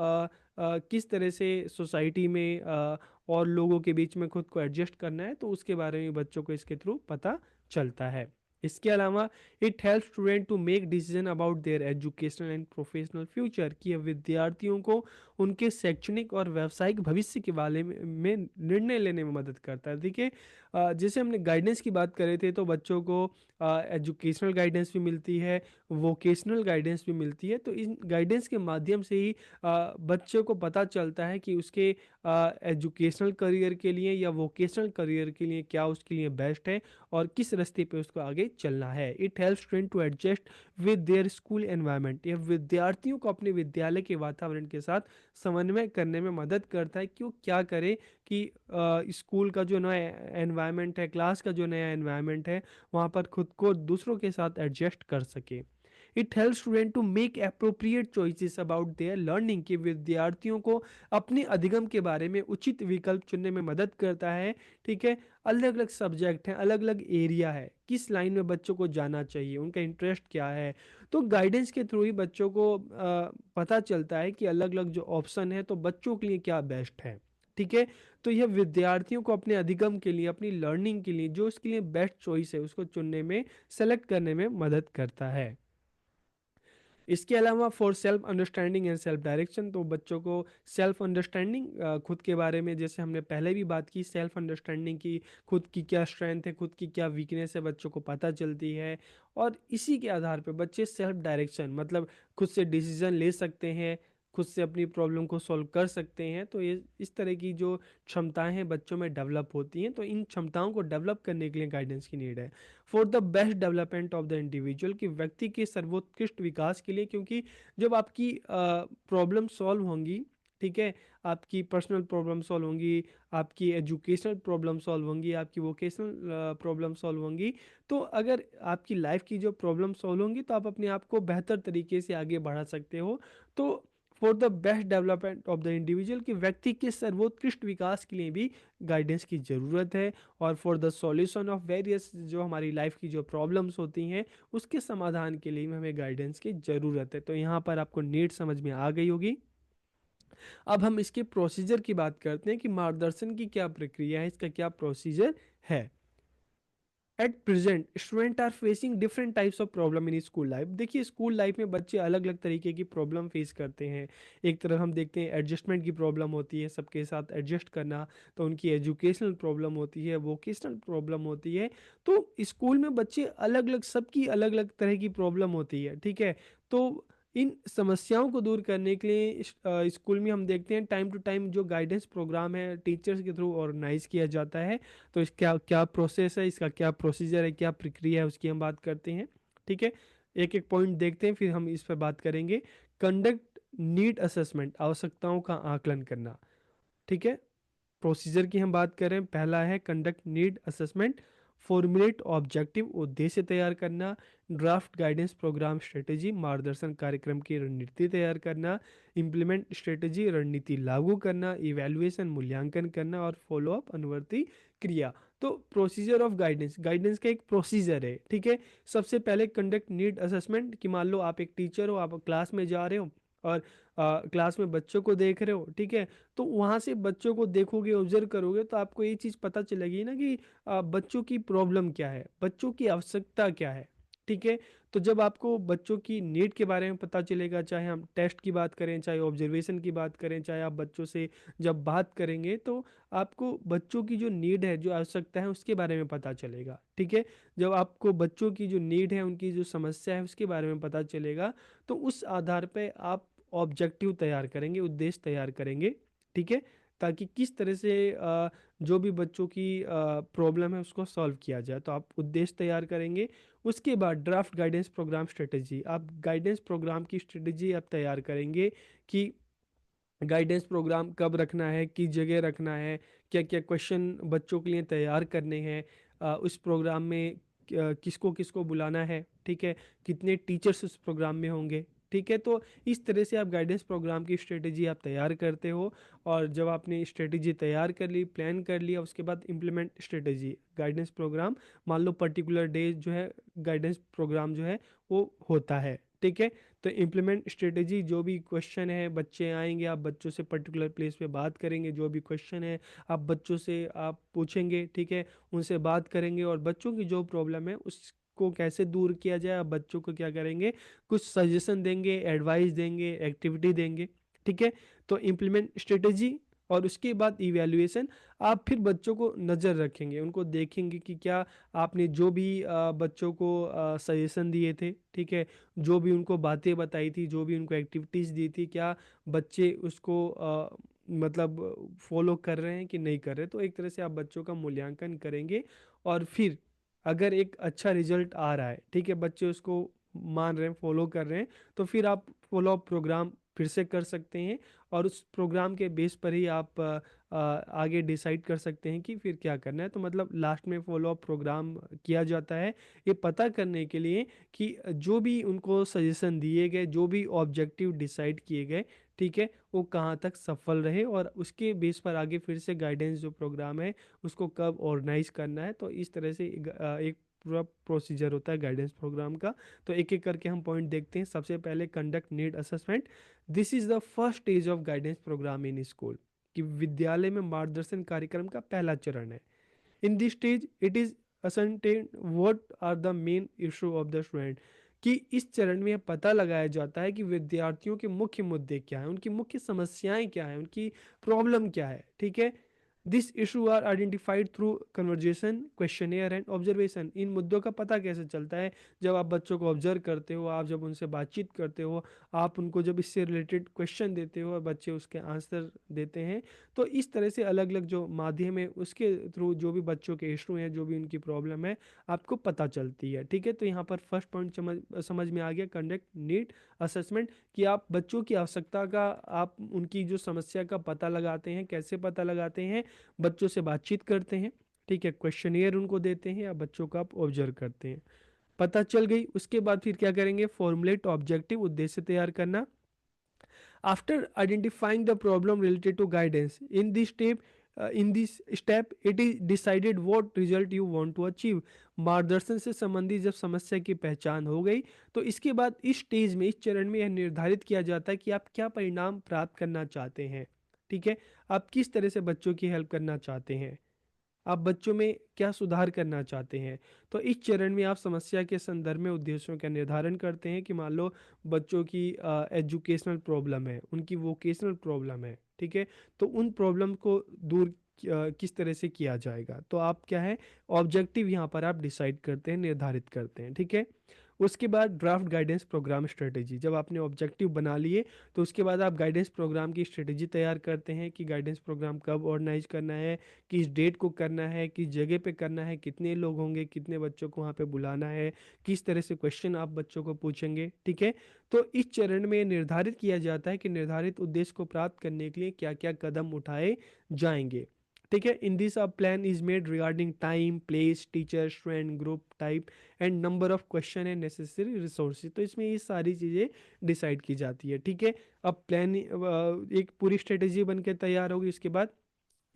किस तरह से सोसाइटी में और लोगों के बीच में खुद को एडजस्ट करना है, तो उसके बारे में बच्चों को इसके थ्रू पता चलता है। इसके अलावा it help student to make decision about their educational and professional future, कि यह विद्यार्थियों को उनके शैक्षणिक और व्यावसायिक भविष्य के बारे में निर्णय लेने में मदद करता है। देखिए, जैसे हमने गाइडेंस की बात करे थे, तो बच्चों को एजुकेशनल गाइडेंस भी मिलती है, वोकेशनल गाइडेंस भी मिलती है। तो इन गाइडेंस के माध्यम से ही बच्चों को पता चलता है कि उसके एजुकेशनल करियर के लिए या वोकेशनल करियर के लिए क्या उसके लिए बेस्ट है और किस रास्ते पे उसको आगे चलना है। It helps student to adjust with their school environment, यह विद्यार्थियों को अपने विद्यालय के वातावरण के साथ समन्वय करने में मदद करता है कि वो क्या करे, कि स्कूल का जो नया एनवायरनमेंट है, क्लास का जो नया एनवायरनमेंट है, वहाँ पर खुद को दूसरों के साथ एडजस्ट कर सके। It help student to make appropriate choices about their learning, कि विद्यार्थियों को अपने अधिगम के बारे में उचित विकल्प चुनने में मदद करता है। ठीक है। अलग अलग सब्जेक्ट हैं, अलग अलग एरिया है, किस लाइन में बच्चों को जाना चाहिए, उनका इंटरेस्ट क्या है। तो गाइडेंस के थ्रू ही बच्चों को पता चलता है कि अलग अलग जो ऑप्शन है तो बच्चों के लिए क्या बेस्ट है। ठीक है। तो यह विद्यार्थियों को अपने अधिगम के लिए, अपनी लर्निंग के लिए जो उसके लिए बेस्ट चॉइस है उसको चुनने में, सेलेक्ट करने में मदद करता है। इसके अलावा for self understanding and self direction, तो बच्चों को सेल्फ अंडरस्टैंडिंग, खुद के बारे में, जैसे हमने पहले भी बात की, सेल्फ अंडरस्टैंडिंग की, खुद की क्या स्ट्रेंथ है, खुद की क्या वीकनेस है, बच्चों को पता चलती है। और इसी के आधार पे बच्चे सेल्फ डायरेक्शन, मतलब खुद से डिसीजन ले सकते हैं, खुद से अपनी प्रॉब्लम को सॉल्व कर सकते हैं। तो ये इस तरह की जो क्षमताएं हैं बच्चों में डेवलप होती हैं, तो इन क्षमताओं को डेवलप करने के लिए गाइडेंस की नीड है। For the best development of the individual, कि व्यक्ति के सर्वोत्कृष्ट विकास के लिए, क्योंकि जब आपकी प्रॉब्लम सॉल्व होंगी, ठीक है, आपकी पर्सनल प्रॉब्लम सॉल्व होंगी, आपकी एजुकेशनल प्रॉब्लम सॉल्व होंगी, आपकी वोकेशनल प्रॉब्लम सॉल्व होंगी, तो अगर आपकी लाइफ की जो प्रॉब्लम सॉल्व होंगी तो आप अपने आप को बेहतर तरीके से आगे बढ़ा सकते हो। तो for the best development of the individual, कि व्यक्ति के सर्वोत्कृष्ट विकास के लिए भी गाइडेंस की ज़रूरत है। और for the solution of various, जो हमारी लाइफ की जो प्रॉब्लम्स होती हैं उसके समाधान के लिए भी हमें गाइडेंस की ज़रूरत है। तो यहाँ पर आपको नीड समझ में आ गई होगी। अब हम इसके प्रोसीजर की बात करते हैं कि मार्गदर्शन की क्या प्रक्रिया है, इसका क्या प्रोसीजर है। At present student are facing different types of problem in school life. देखिए स्कूल लाइफ में बच्चे अलग अलग तरीके की प्रॉब्लम फेस करते हैं। एक तरफ हम देखते हैं एडजस्टमेंट की प्रॉब्लम होती है, सबके साथ एडजस्ट करना। तो उनकी एजुकेशनल प्रॉब्लम होती है, वोकेशनल प्रॉब्लम होती है। तो स्कूल में बच्चे अलग अलग, सबकी अलग अलग तरह की प्रॉब्लम होती है, ठीक है। तो इन समस्याओं को दूर करने के लिए स्कूल में हम देखते हैं टाइम टू टाइम जो गाइडेंस प्रोग्राम है टीचर्स के थ्रू ऑर्गेनाइज किया जाता है। तो इसका क्या प्रोसेस है, इसका क्या प्रोसीजर है, क्या प्रक्रिया है, उसकी हम बात करते हैं, ठीक है। एक एक पॉइंट देखते हैं, फिर हम इस पर बात करेंगे। कंडक्ट नीड असेसमेंट, आवश्यकताओं का आकलन करना, ठीक है। प्रोसीजर की हम बात करें, पहला है conduct need assessment. Formulate objective, उद्देश्य तैयार करना। ड्राफ्ट गाइडेंस प्रोग्राम स्ट्रेटेजी, मार्गदर्शन कार्यक्रम की रणनीति तैयार करना। इम्प्लीमेंट स्ट्रेटेजी, रणनीति लागू करना। इवैल्यूएशन, मूल्यांकन करना। और फॉलो अप, अनुवर्ती क्रिया। तो प्रोसीजर ऑफ गाइडेंस, गाइडेंस का एक प्रोसीजर है, ठीक है। सबसे पहले कंडक्ट नीड असेसमेंट, कि मान लो आप एक टीचर हो, आप क्लास में जा रहे हो और क्लास में बच्चों को देख रहे हो, ठीक है। तो वहाँ से बच्चों को देखोगे, ऑब्जर्व करोगे, तो आपको ये चीज़ पता चलेगी ना कि बच्चों की प्रॉब्लम क्या है, बच्चों की आवश्यकता क्या है, ठीक है। तो जब आपको बच्चों की नीड के बारे में पता चलेगा, चाहे हम टेस्ट की बात करें, चाहे ऑब्जर्वेशन की बात करें, चाहे आप बच्चों से जब बात करेंगे, तो आपको बच्चों की जो नीड है, जो आवश्यकता है, उसके बारे में पता चलेगा, ठीक है। जब आपको बच्चों की जो नीड है, उनकी जो समस्या है, उसके बारे में पता चलेगा, तो उस आधार पे आप ऑब्जेक्टिव तैयार करेंगे, उद्देश्य तैयार करेंगे, ठीक है। ताकि किस तरह से जो भी बच्चों की प्रॉब्लम है उसको सॉल्व किया जाए, तो आप उद्देश्य तैयार करेंगे। उसके बाद ड्राफ्ट गाइडेंस प्रोग्राम स्ट्रेटेजी, आप गाइडेंस प्रोग्राम की स्ट्रेटेजी आप तैयार करेंगे कि गाइडेंस प्रोग्राम कब रखना है, किस जगह रखना है, क्या क्या क्वेश्चन बच्चों के लिए तैयार करने हैं, उस प्रोग्राम में किसको किसको बुलाना है, ठीक है। कितने टीचर्स उस प्रोग्राम में होंगे, ठीक है। तो इस तरह से आप गाइडेंस प्रोग्राम की स्ट्रेटेजी आप तैयार करते हो। और जब आपने स्ट्रेटेजी तैयार कर ली, प्लान कर लिया, उसके बाद इम्प्लीमेंट स्ट्रेटेजी, गाइडेंस प्रोग्राम, मान लो पर्टिकुलर डे जो है गाइडेंस प्रोग्राम जो है वो होता है, ठीक है। तो इम्प्लीमेंट स्ट्रेटेजी, जो भी क्वेश्चन है, बच्चे आएंगे, आप बच्चों से पर्टिकुलर प्लेस पे बात करेंगे, जो भी क्वेश्चन है आप बच्चों से आप पूछेंगे, ठीक है। उनसे बात करेंगे और बच्चों की जो प्रॉब्लम है उसको कैसे दूर किया जाए, आप बच्चों को क्या करेंगे, कुछ सजेशन देंगे, एडवाइस देंगे, एक्टिविटी देंगे, ठीक है। तो इम्प्लीमेंट स्ट्रेटेजी और उसके बाद इवैल्यूएशन। आप फिर बच्चों को नज़र रखेंगे, उनको देखेंगे कि क्या आपने जो भी बच्चों को सजेशन दिए थे, ठीक है, जो भी उनको बातें बताई थी, जो भी उनको एक्टिविटीज़ दी थी, क्या बच्चे उसको मतलब फॉलो कर रहे हैं कि नहीं कर रहे। तो एक तरह से आप बच्चों का मूल्यांकन करेंगे। और फिर अगर एक अच्छा रिजल्ट आ रहा है, ठीक है, बच्चे उसको मान रहे हैं, फॉलो कर रहे हैं, तो फिर आप फॉलो अप प्रोग्राम फिर से कर सकते हैं। और उस प्रोग्राम के बेस पर ही आप आगे डिसाइड कर सकते हैं कि फिर क्या करना है। तो मतलब लास्ट में फॉलो अप प्रोग्राम किया जाता है, ये पता करने के लिए कि जो भी उनको सजेशन दिए गए, जो भी ऑब्जेक्टिव डिसाइड किए गए, ठीक है, वो कहाँ तक सफल रहे, और उसके बेस पर आगे फिर से गाइडेंस जो प्रोग्राम है उसको कब ऑर्गेनाइज करना है। तो इस तरह से एक पूरा प्रोसीजर होता है गाइडेंस प्रोग्राम का। तो एक एक करके हम पॉइंट देखते हैं। सबसे पहले conduct need assessment, this is the first stage of guidance programme in school, कि विद्यालय में मार्गदर्शन कार्यक्रम का पहला चरण है। In this stage it is ascertain what are the main issue of the student, कि इस चरण में यह पता लगाया जाता है कि विद्यार्थियों के मुख्य मुद्दे क्या हैं, उनकी मुख्य समस्याएं क्या हैं, उनकी प्रॉब्लम क्या है, ठीक है। This issue are identified through conversation, questionnaire and observation. इन मुद्दों का पता कैसे चलता है, जब आप बच्चों को ऑब्जर्व करते हो, आप जब उनसे बातचीत करते हो, आप उनको जब इससे रिलेटेड क्वेश्चन देते हो और बच्चे उसके आंसर देते हैं। तो इस तरह से अलग अलग जो माध्यम है उसके थ्रू जो भी बच्चों के इशू हैं, जो भी उनकी प्रॉब्लम है, आपको पता चलती है, ठीक है। तो यहाँ पर फर्स्ट पॉइंट समझ समझ में आ गया, कंडक्ट नीड असेसमेंट, कि आप बच्चों की आवश्यकता का, आप उनकी जो समस्या का पता लगाते हैं, कैसे पता लगाते हैं, बच्चों से बातचीत करते हैं, ठीक है, क्वेश्चनियर उनको देते हैं, या बच्चों का आप ऑब्जर्व करते हैं। पता चल गई, उसके बाद फिर क्या करेंगे, फॉर्मुलेट ऑब्जेक्टिव, उद्देश्य तैयार करना। After identifying the problem related to guidance, in this step it is decided what result you want to achieve। मार्गदर्शन से संबंधित जब समस्या की पहचान हो गई, तो इसके बाद इस स्टेज में, इस चरण में यह निर्धारित किया जाता है कि आप क्या परिणाम प्राप्त करना चाहते हैं, ठीक है। आप किस तरह से बच्चों की हेल्प करना चाहते हैं। आप बच्चों में क्या सुधार करना चाहते हैं। तो इस चरण में आप समस्या के संदर्भ में उद्देश्यों का निर्धारण करते हैं कि मान लो बच्चों की एजुकेशनल प्रॉब्लम है, उनकी वोकेशनल प्रॉब्लम है, ठीक है। तो उन प्रॉब्लम को दूर किस तरह से किया जाएगा, तो आप क्या है, ऑब्जेक्टिव यहाँ पर आप डिसाइड करते हैं, निर्धारित करते हैं, ठीक है। उसके बाद ड्राफ्ट गाइडेंस प्रोग्राम स्ट्रेटेजी, जब आपने ऑब्जेक्टिव बना लिए तो उसके बाद आप गाइडेंस प्रोग्राम की स्ट्रेटेजी तैयार करते हैं कि गाइडेंस प्रोग्राम कब ऑर्गेनाइज करना है, किस डेट को करना है, किस जगह पे करना है, कितने लोग होंगे, कितने बच्चों को वहाँ पे बुलाना है, किस तरह से क्वेश्चन आप बच्चों को पूछेंगे, ठीक है। तो इस चरण में निर्धारित किया जाता है कि निर्धारित उद्देश्य को प्राप्त करने के लिए क्या क्या कदम उठाए जाएंगे, ठीक है। In this a plan is made regarding time, place, teacher, student, group type and number of question and necessary resources. तो इसमें ये सारी चीज़ें डिसाइड की जाती है, ठीक है। अब प्लान एक पूरी स्ट्रेटेजी बन के तैयार होगी, उसके बाद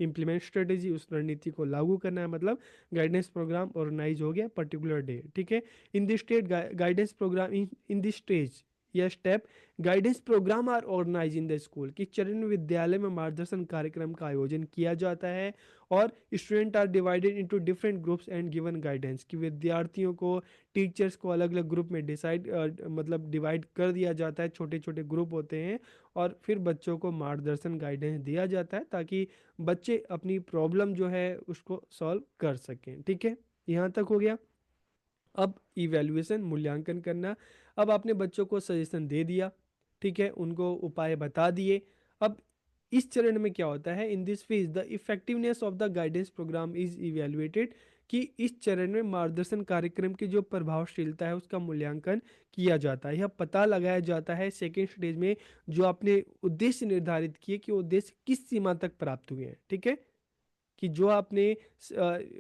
इम्प्लीमेंट स्ट्रेटेजी, उस रणनीति को लागू करना है, मतलब गाइडेंस प्रोग्राम ऑर्गेनाइज हो गया पर्टिकुलर डे, ठीक है। In this state guidance programme in this stage या step guidance programme are organise in the school, किस चरण में विद्यालय में मार्गदर्शन कार्यक्रम का आयोजन किया जाता है। और student are divided into different groups and given guidance, कि विद्यार्थियों को, टीचर्स को अलग अलग ग्रुप में डिसाइड मतलब डिवाइड कर दिया जाता है, छोटे छोटे ग्रुप होते हैं। और फिर बच्चों को मार्गदर्शन गाइडेंस दिया जाता है ताकि बच्चे अपनी प्रॉब्लम जो है उसको सॉल्व कर सकें, ठीक है। यहाँ तक हो गया। अब इवैल्यूएशन, मूल्यांकन करना। अब आपने बच्चों को सजेशन दे दिया, ठीक है, उनको उपाय बता दिए। अब इस चरण में क्या होता है, in this phase the effectiveness of the guidance program is evaluated, कि इस चरण में मार्गदर्शन कार्यक्रम की जो प्रभावशीलता है उसका मूल्यांकन किया जाता है। यह पता लगाया जाता है सेकेंड स्टेज में, जो आपने उद्देश्य निर्धारित किए कि उद्देश्य किस सीमा तक प्राप्त हुए हैं, ठीक है। कि जो आपने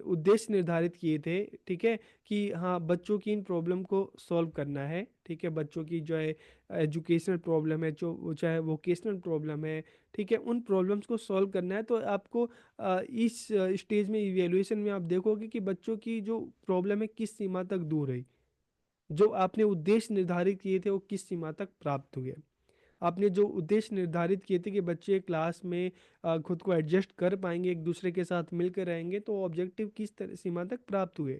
उद्देश्य निर्धारित किए थे, ठीक है, कि हाँ बच्चों की इन प्रॉब्लम को सॉल्व करना है, ठीक है, बच्चों की जो है एजुकेशनल प्रॉब्लम है, जो चाहे वोकेशनल प्रॉब्लम है, ठीक है, उन प्रॉब्लम्स को सॉल्व करना है। तो आपको इस स्टेज में इवेल्युएशन में आप देखोगे कि बच्चों की जो प्रॉब्लम है किस सीमा तक दूर है, जो आपने उद्देश्य निर्धारित किए थे वो किस सीमा तक प्राप्त हुए। आपने जो उद्देश्य निर्धारित किए थे कि बच्चे क्लास में खुद को एडजस्ट कर पाएंगे, एक दूसरे के साथ मिलकर रहेंगे, तो ऑब्जेक्टिव किस तरह सीमा तक प्राप्त हुए।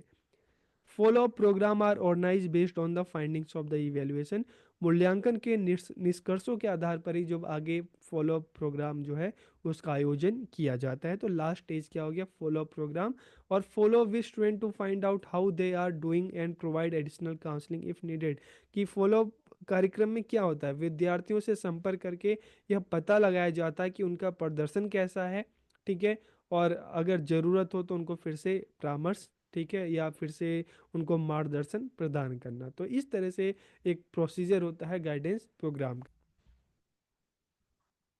Follow up program are organize based on the findings of the evaluation, मूल्यांकन के निष्कर्षों के आधार पर ही जब आगे फॉलो अप प्रोग्राम जो है उसका आयोजन किया जाता है। तो लास्ट स्टेज क्या हो गया, फॉलो अप प्रोग्राम। और follow with student to find out how they are doing and provide additional counselling if needed. कि फॉलो अप कार्यक्रम में क्या होता है, विद्यार्थियों से संपर्क करके यह पता लगाया जाता है कि उनका प्रदर्शन कैसा है, ठीक है। और अगर ज़रूरत हो तो उनको फिर से परामर्श, ठीक है, या फिर से उनको मार्गदर्शन प्रदान करना। तो इस तरह से एक प्रोसीजर होता है गाइडेंस प्रोग्राम का।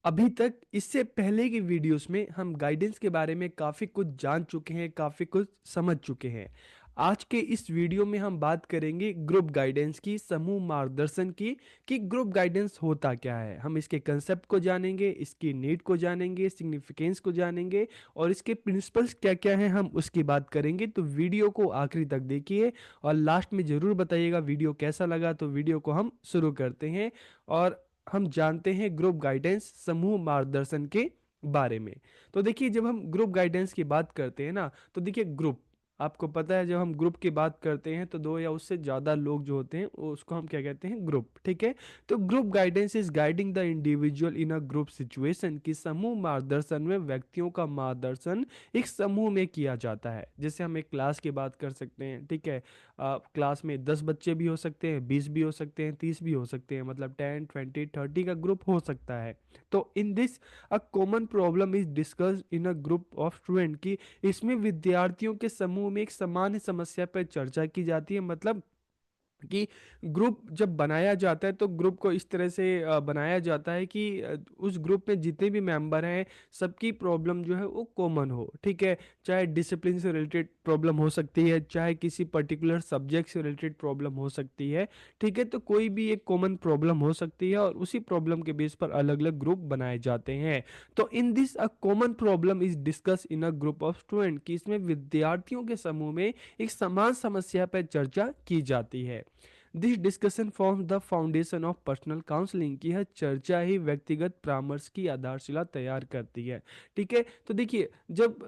अभी तक इससे पहले की वीडियोस में हम गाइडेंस के बारे में काफ़ी कुछ जान चुके हैं, काफ़ी कुछ समझ चुके हैं। आज के इस वीडियो में हम बात करेंगे ग्रुप गाइडेंस की, समूह मार्गदर्शन की, कि ग्रुप गाइडेंस होता क्या है। हम इसके कंसेप्ट को जानेंगे, इसकी नीड को जानेंगे, सिग्निफिकेंस को जानेंगे, और इसके प्रिंसिपल्स क्या क्या हैं हम उसकी बात करेंगे। तो वीडियो को आखिरी तक देखिए और लास्ट में ज़रूर बताइएगा वीडियो कैसा लगा। तो वीडियो को हम शुरू करते हैं और हम जानते हैं ग्रुप गाइडेंस, समूह मार्गदर्शन के बारे में। तो देखिए, जब हम ग्रुप गाइडेंस की बात करते हैं ना, तो देखिए ग्रुप, आपको पता है जब हम ग्रुप की बात करते हैं तो दो या उससे ज़्यादा लोग जो होते हैं उसको हम क्या कहते हैं, ग्रुप, ठीक है। तो group guidance is guiding the individual in a group situation, की समूह मार्गदर्शन में व्यक्तियों का मार्गदर्शन एक समूह में किया जाता है। जैसे हम एक क्लास की बात कर सकते हैं, ठीक है। क्लास में 10 बच्चे भी हो सकते हैं, 20 भी हो सकते हैं, 30 भी हो सकते हैं, मतलब 10, 20, 30 का ग्रुप हो सकता है। तो in this a common problem is discussed in a group of student, की इसमें विद्यार्थियों के समूह में एक सामान्य समस्या पर चर्चा की जाती है। मतलब कि ग्रुप जब बनाया जाता है तो ग्रुप को इस तरह से बनाया जाता है कि उस ग्रुप में जितने भी मेंबर हैं सबकी प्रॉब्लम जो है वो कॉमन हो, ठीक है। चाहे डिसिप्लिन से रिलेटेड प्रॉब्लम हो सकती है, चाहे किसी पर्टिकुलर सब्जेक्ट से रिलेटेड प्रॉब्लम हो सकती है, ठीक है। तो कोई भी एक कॉमन प्रॉब्लम हो सकती है और उसी प्रॉब्लम के बेस पर अलग अलग ग्रुप बनाए जाते हैं। तो in this a common problem is discuss in a group of student, कि इसमें विद्यार्थियों के समूह में एक समान समस्या पर चर्चा की जाती है। This discussion forms the foundation of personal counselling, की यह चर्चा ही व्यक्तिगत परामर्श की आधारशिला तैयार करती है। ठीक है, तो देखिए जब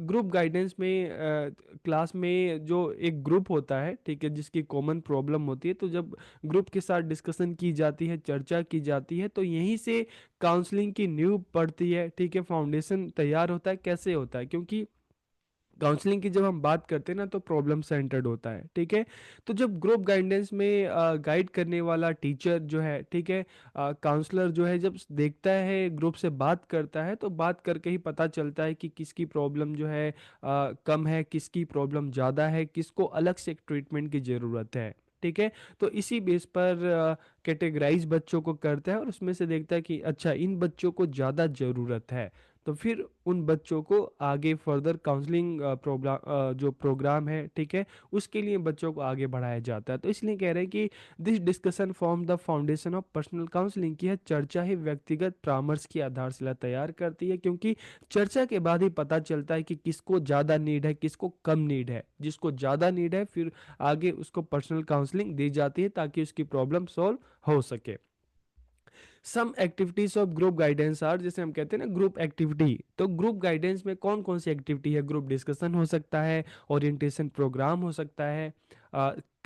ग्रुप गाइडेंस में क्लास में जो एक ग्रुप होता है, ठीक है, जिसकी कॉमन प्रॉब्लम होती है, तो जब ग्रुप के साथ डिस्कशन की जाती है, चर्चा की जाती है, तो यहीं से काउंसलिंग की नींव पड़ती है। ठीक है, फाउंडेशन तैयार होता है। कैसे होता है? क्योंकि काउंसलिंग की जब हम बात करते हैं ना, तो प्रॉब्लम सेंटर्ड होता है। ठीक है, तो जब ग्रुप गाइडेंस में गाइड करने वाला टीचर जो है, ठीक है, काउंसलर जो है, जब देखता है, ग्रुप से बात करता है, तो बात करके ही पता चलता है कि किसकी प्रॉब्लम जो है कम है, किसकी प्रॉब्लम ज़्यादा है, किसको अलग से एक ट्रीटमेंट की ज़रूरत है। ठीक है, तो इसी बेस पर कैटेगराइज बच्चों को करता है और उसमें से देखता है कि अच्छा इन बच्चों को ज़्यादा ज़रूरत है, तो फिर उन बच्चों को आगे फर्दर काउंसलिंग प्रोग्राम, जो प्रोग्राम है, ठीक है, उसके लिए बच्चों को आगे बढ़ाया जाता है। तो इसलिए कह रहे हैं कि this discussion form the foundation of personal counselling, की है चर्चा ही व्यक्तिगत परामर्श की आधारशिला तैयार करती है, क्योंकि चर्चा के बाद ही पता चलता है कि किसको ज़्यादा नीड है, किसको कम नीड है। जिसको ज़्यादा नीड है फिर आगे उसको पर्सनल काउंसलिंग दी जाती है ताकि उसकी प्रॉब्लम सॉल्व हो सके। Some activities of group guidance are, जैसे हम कहते हैं ना ग्रुप एक्टिविटी, तो ग्रुप गाइडेंस में कौन कौन सी एक्टिविटी है? ग्रुप डिस्कशन हो सकता है, ओरिएंटेशन प्रोग्राम हो सकता है,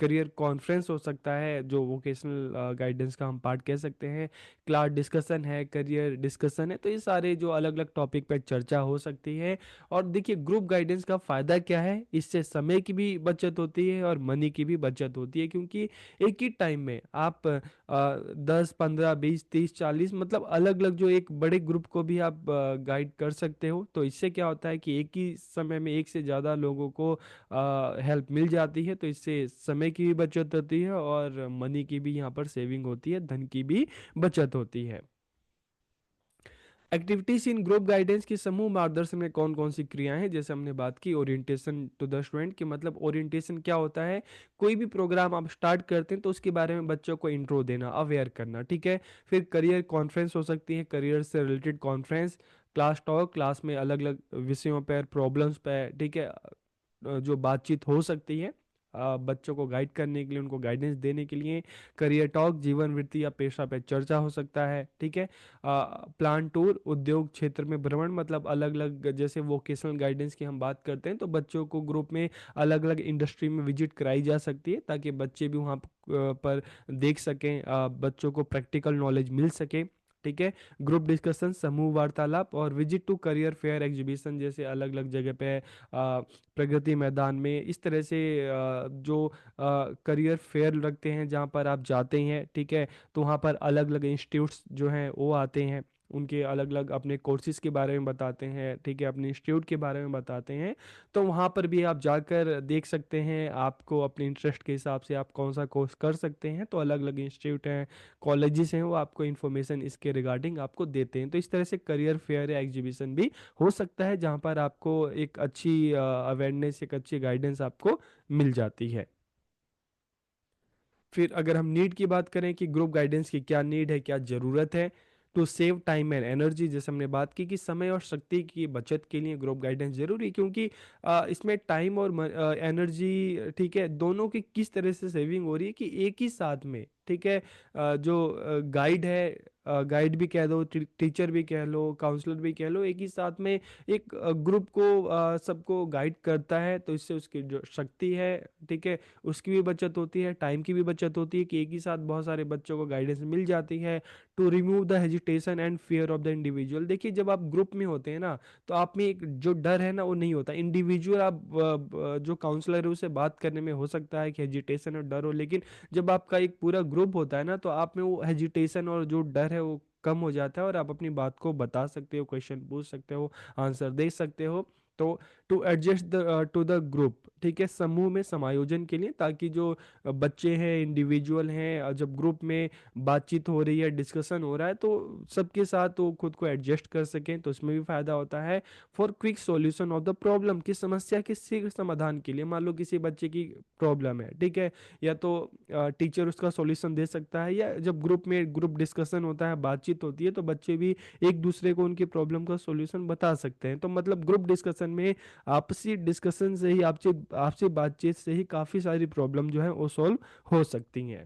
करियर कॉन्फ्रेंस हो सकता है, जो वोकेशनल गाइडेंस का हम पार्ट कह सकते हैं, क्लास डिस्कशन है, करियर डिस्कशन है। तो ये सारे जो अलग अलग टॉपिक पे चर्चा हो सकती है। और देखिए ग्रुप गाइडेंस का फ़ायदा क्या है? इससे समय की भी बचत होती है और मनी की भी बचत होती है, क्योंकि एक ही टाइम में आप 10 15 20 30 40, मतलब अलग अलग जो एक बड़े ग्रुप को भी आप गाइड कर सकते हो। तो इससे क्या होता है कि एक ही समय में एक से ज़्यादा लोगों को हेल्प मिल जाती है, तो इससे समय की भी बचत होती है और मनी की भी यहाँ पर सेविंग होती है, धन की भी बचत होती है। एक्टिविटीज इन ग्रुप गाइडेंस की समूह मार्गदर्शन में कौन कौन सी क्रियाएं हैं? जैसे हमने बात की ओरिएंटेशन टू द स्टूडेंट, की मतलब ओरिएंटेशन क्या होता है? कोई भी प्रोग्राम आप स्टार्ट करते हैं तो उसके बारे में बच्चों को इंट्रो देना, अवेयर करना। ठीक है, फिर करियर कॉन्फ्रेंस हो सकती है, करियर से related conference, class talk, class में अलग अलग विषयों पर, प्रॉब्लम्स पर, ठीक है, जो बातचीत हो सकती है बच्चों को गाइड करने के लिए, उनको गाइडेंस देने के लिए। करियर टॉक, जीवन वृत्ति या पेशा पे चर्चा हो सकता है। ठीक है, प्लान टूर, उद्योग क्षेत्र में भ्रमण, मतलब अलग अलग, जैसे वोकेशनल गाइडेंस की हम बात करते हैं तो बच्चों को ग्रुप में अलग अलग इंडस्ट्री में विजिट कराई जा सकती है, ताकि बच्चे भी वहाँ पर देख सकें, बच्चों को प्रैक्टिकल नॉलेज मिल सके। ठीक है, ग्रुप डिस्कशन, समूह वार्तालाप और visit to career fair exhibition, जैसे अलग अलग जगह पे प्रगति मैदान में, इस तरह से जो करियर फेयर लगते हैं जहाँ पर आप जाते हैं। ठीक है, तो वहाँ पर अलग अलग इंस्टीट्यूट्स जो हैं वो आते हैं, उनके अलग अलग अपने कोर्सेज के बारे में बताते हैं। ठीक है, अपने इंस्टीट्यूट के बारे में बताते हैं। तो वहाँ पर भी आप जाकर देख सकते हैं, आपको अपने इंटरेस्ट के हिसाब से आप कौन सा कोर्स कर सकते हैं। तो अलग अलग इंस्टीट्यूट हैं, कॉलेजेस हैं, वो आपको इन्फॉर्मेशन इसके रिगार्डिंग आपको देते हैं। तो इस तरह से करियर फेयर या एग्जीबिशन भी हो सकता है, जहाँ पर आपको एक अच्छी अवेयरनेस, एक अच्छी गाइडेंस आपको मिल जाती है। फिर अगर हम नीड की बात करें कि ग्रुप गाइडेंस की क्या नीड है, क्या ज़रूरत है, to save time and energy, जैसे हमने बात की कि समय और शक्ति की बचत के लिए ग्रुप गाइडेंस जरूरी है, क्योंकि इसमें टाइम और एनर्जी, ठीक है, दोनों की किस तरह से सेविंग हो रही है कि एक ही साथ में, ठीक है, जो गाइड है, गाइड भी कह दो, टीचर भी कह लो, काउंसलर भी कह लो, एक ही साथ में एक ग्रुप को सबको गाइड करता है, तो इससे उसकी जो शक्ति है, ठीक है, उसकी भी बचत होती है, टाइम की भी बचत होती है, कि एक ही साथ बहुत सारे बच्चों को गाइडेंस मिल जाती है। To remove the hesitation and fear of the individual, देखिए जब आप ग्रुप में होते हैं ना, तो आप में एक जो डर है ना वो नहीं होता। इंडिविजुअल आप जो काउंसलर है उससे बात करने में हो सकता है कि हेजिटेशन और डर हो, लेकिन जब आपका एक पूरा ग्रुप होता है ना, तो आप में वो हेजिटेशन और जो डर है वो कम हो जाता है, और आप अपनी बात को बता सकते हो, क्वेश्चन पूछ सकते हो, आंसर दे सकते हो। तो to adjust the to the group, ठीक है, समूह में समायोजन के लिए, ताकि जो बच्चे हैं, इंडिविजुअल हैं, जब ग्रुप में बातचीत हो रही है, डिस्कशन हो रहा है, तो सबके साथ वो खुद को एडजस्ट कर सकें, तो इसमें भी फायदा होता है। For quick solution of the problem, की समस्या के शीघ्र समाधान के लिए, मान लो किसी बच्चे की प्रॉब्लम है, ठीक है, या तो टीचर उसका सॉल्यूशन दे सकता है, या जब ग्रुप में ग्रुप डिस्कशन होता है, बातचीत होती है, तो बच्चे भी एक दूसरे को उनकी प्रॉब्लम का सॉल्यूशन बता सकते हैं। तो मतलब ग्रुप डिस्कशन में आपसी डिस्कशन से ही, आपसे आपसी बातचीत से ही काफ़ी सारी प्रॉब्लम जो है वो सॉल्व हो सकती हैं।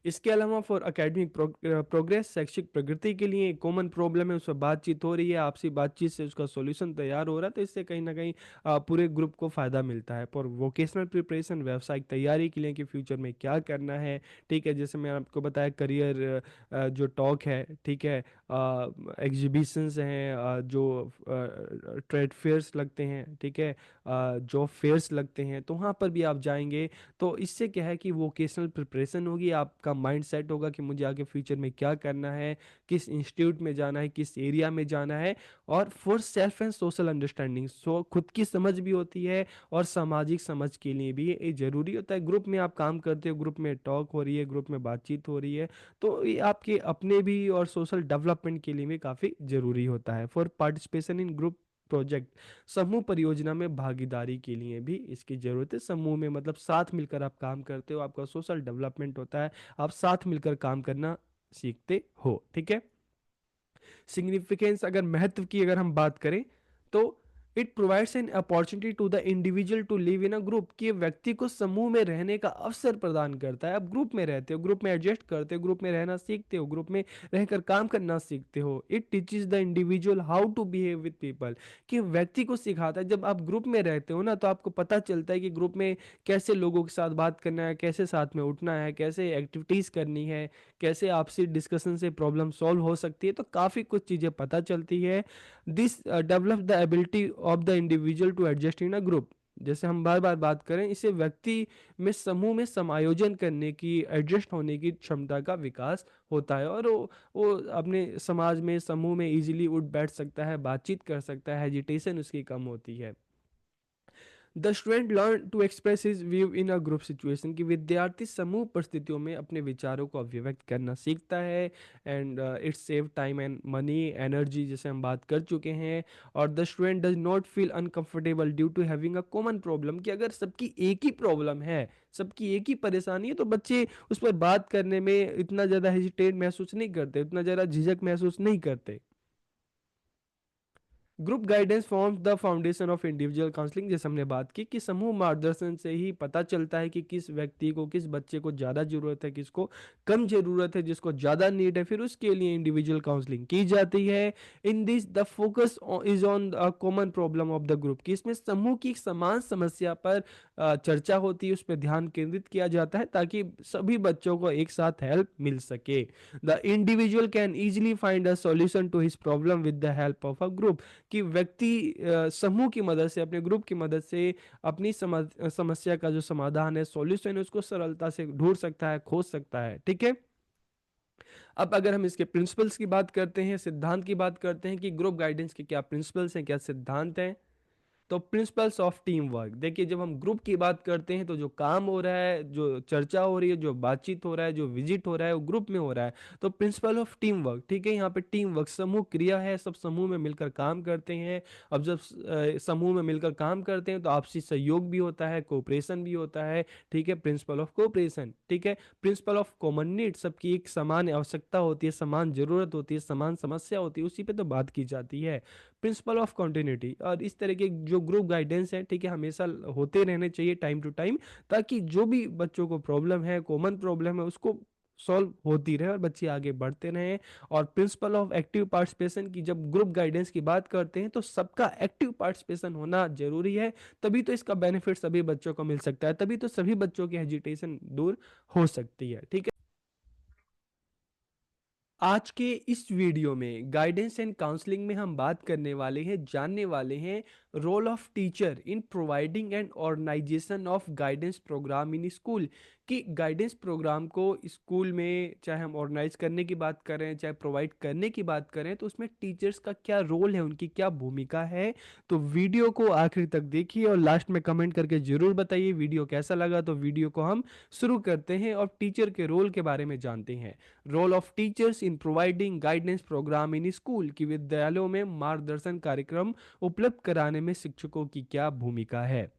इसके अलावा फॉर एकेडमिक प्रोग्रेस, शैक्षिक प्रगति के लिए कॉमन प्रॉब्लम है, उस पर बातचीत हो रही है, आपसी बातचीत से उसका सॉल्यूशन तैयार हो रहा है, तो इससे कहीं ना कहीं पूरे ग्रुप को फायदा मिलता है। फॉर वोकेशनल प्रिपरेशन, व्यावसायिक तैयारी के लिए कि फ्यूचर में क्या करना है, ठीक है, जैसे मैं आपको बताया करियर जो टॉक है, ठीक है, एग्जीबिशंस हैं, जो ट्रेड फेयर्स लगते हैं, ठीक है, जॉब फेयर्स लगते हैं, तो वहाँ पर भी आप जाएंगे। तो इससे क्या है कि वोकेशनल प्रिपरेशन होगी, आपका माइंड सेट होगा कि मुझे आगे फ्यूचर में क्या करना है, किस इंस्टीट्यूट में जाना है, किस एरिया में जाना है। और for self and social understanding, so खुद की समझ भी होती है और सामाजिक समझ के लिए भी ये जरूरी होता है। ग्रुप में आप काम करते हो, ग्रुप में टॉक हो रही है, ग्रुप में बातचीत हो रही है, तो ये आपके अपने भी और सोशल डेवलपमेंट के लिए भी काफ़ी जरूरी होता है। For participation in group project, समूह परियोजना में भागीदारी के लिए भी इसकी जरूरत है। समूह में मतलब साथ मिलकर आप काम करते हो, आपका सोशल डेवलपमेंट होता है, आप साथ मिलकर काम करना सीखते हो, ठीक है। सिग्निफिकेंस, अगर महत्व की अगर हम बात करें, तो it provides an opportunity to the individual to live in a group, कि व्यक्ति को समूह में रहने का अवसर प्रदान करता है। आप ग्रुप में रहते हो, ग्रुप में एडजस्ट करते हो, ग्रुप में रहना सीखते हो, ग्रुप में रहकर काम करना सीखते हो। It teaches the individual how to behave with people, कि व्यक्ति को सिखाता है। जब आप ग्रुप में रहते हो ना, तो आपको पता चलता है कि ग्रुप में कैसे लोगों के साथ बात करना है, कैसे साथ में उठना है, कैसे एक्टिविटीज करनी है, कैसे आपसी डिस्कशन से प्रॉब्लम सॉल्व हो सकती है, तो काफ़ी कुछ चीज़ें पता चलती है। This develop the ability of the individual to adjust in a group, जैसे हम बार बार बात करें, इसे व्यक्ति में समूह में समायोजन करने की, एडजस्ट होने की क्षमता का विकास होता है, और वो अपने समाज में समूह में इजीली उठ बैठ सकता है, बातचीत कर सकता है, हेजिटेशन उसकी कम होती है। The student learn to express his view in a group situation, कि विद्यार्थी समूह परिस्थितियों में अपने विचारों को अभिव्यक्त करना सीखता है। And it save time and money energy, जैसे हम बात कर चुके हैं। और the student does not feel uncomfortable due to having a common problem, कि अगर सबकी एक ही प्रॉब्लम है, सबकी एक ही परेशानी है, तो बच्चे उस पर बात करने में इतना ज़्यादा हेजिटेट महसूस नहीं करते, इतना ज़्यादा झिझक महसूस नहीं करते। Group guidance forms the foundation of individual counselling, जैसे हमने बात की कि समूह मार्गदर्शन से ही पता चलता है कि किस व्यक्ति को, किस बच्चे को ज़्यादा ज़रूरत है, किसको कम ज़रूरत है, जिसको ज़्यादा नीड है, फिर उसके लिए इंडिविजुअल काउंसलिंग की जाती है। In this the focus is on the common problem of the group, कि इसमें समूह की एक समान समस्या पर चर्चा होती है, उस पर ध्यान केंद्रित किया जाता है, ताकि सभी बच्चों को एक साथ हेल्प मिल सके। The individual can easily find a solution to his problem with the help of a group, कि व्यक्ति समूह की मदद से, अपने ग्रुप की मदद से अपनी समस्या का जो समाधान है, सॉल्यूशन है, उसको सरलता से ढूंढ सकता है, खोज सकता है, ठीक है। अब अगर हम इसके प्रिंसिपल्स की बात करते हैं, सिद्धांत की बात करते हैं कि ग्रुप गाइडेंस के क्या प्रिंसिपल्स हैं, क्या सिद्धांत हैं, तो प्रिंसिपल्स ऑफ टीम वर्क, देखिए जब हम ग्रुप की बात करते हैं, तो जो काम हो रहा है, जो चर्चा हो रही है, जो बातचीत हो रहा है, जो विजिट हो रहा है, वो ग्रुप में हो रहा है। तो प्रिंसिपल ऑफ टीम वर्क, ठीक है, यहाँ पे टीम वर्क समूह क्रिया है, सब समूह में मिलकर काम करते हैं। अब जब समूह में मिलकर काम करते हैं, तो आपसी सहयोग भी होता है, कोऑपरेशन भी होता है, ठीक है, प्रिंसिपल ऑफ कोऑपरेशन, ठीक है। प्रिंसिपल ऑफ कॉमन नीड, सबकी एक समान आवश्यकता होती है, समान जरूरत होती है, समान समस्या होती है, उसी पे तो बात की जाती है। प्रिंसिपल ऑफ कंटिन्यूटी, और इस तरह के जो ग्रुप गाइडेंस है, ठीक है, हमेशा होते रहने चाहिए टाइम टू टाइम, ताकि जो भी बच्चों को प्रॉब्लम है, कॉमन प्रॉब्लम है, उसको सॉल्व होती रहे और बच्चे आगे बढ़ते रहें। और प्रिंसिपल ऑफ एक्टिव पार्टिसिपेशन, की जब ग्रुप गाइडेंस की बात करते हैं, तो सबका एक्टिव पार्टिसिपेशन होना जरूरी है, तभी तो इसका बेनिफिट सभी बच्चों को मिल सकता है, तभी तो सभी बच्चों की हेजिटेशन दूर हो सकती है, ठीक है। आज के इस वीडियो में गाइडेंस एंड काउंसलिंग में हम बात करने वाले हैं, जानने वाले हैं role of teacher in providing and organisation of guidance programme in school, कि गाइडेंस प्रोग्राम को स्कूल में चाहे हम ऑर्गेनाइज करने की बात करें, चाहे प्रोवाइड करने की बात करें, तो उसमें टीचर्स का क्या रोल है, उनकी क्या भूमिका है। तो वीडियो को आखिर तक देखिए और लास्ट में कमेंट करके जरूर बताइए वीडियो कैसा लगा। तो वीडियो को हम शुरू करते हैं और टीचर के रोल के बारे में जानते हैं। Role of teachers in providing guidance programme in school, की विद्यालयों में मार्गदर्शन कार्यक्रम उपलब्ध कराने में शिक्षकों की क्या भूमिका है।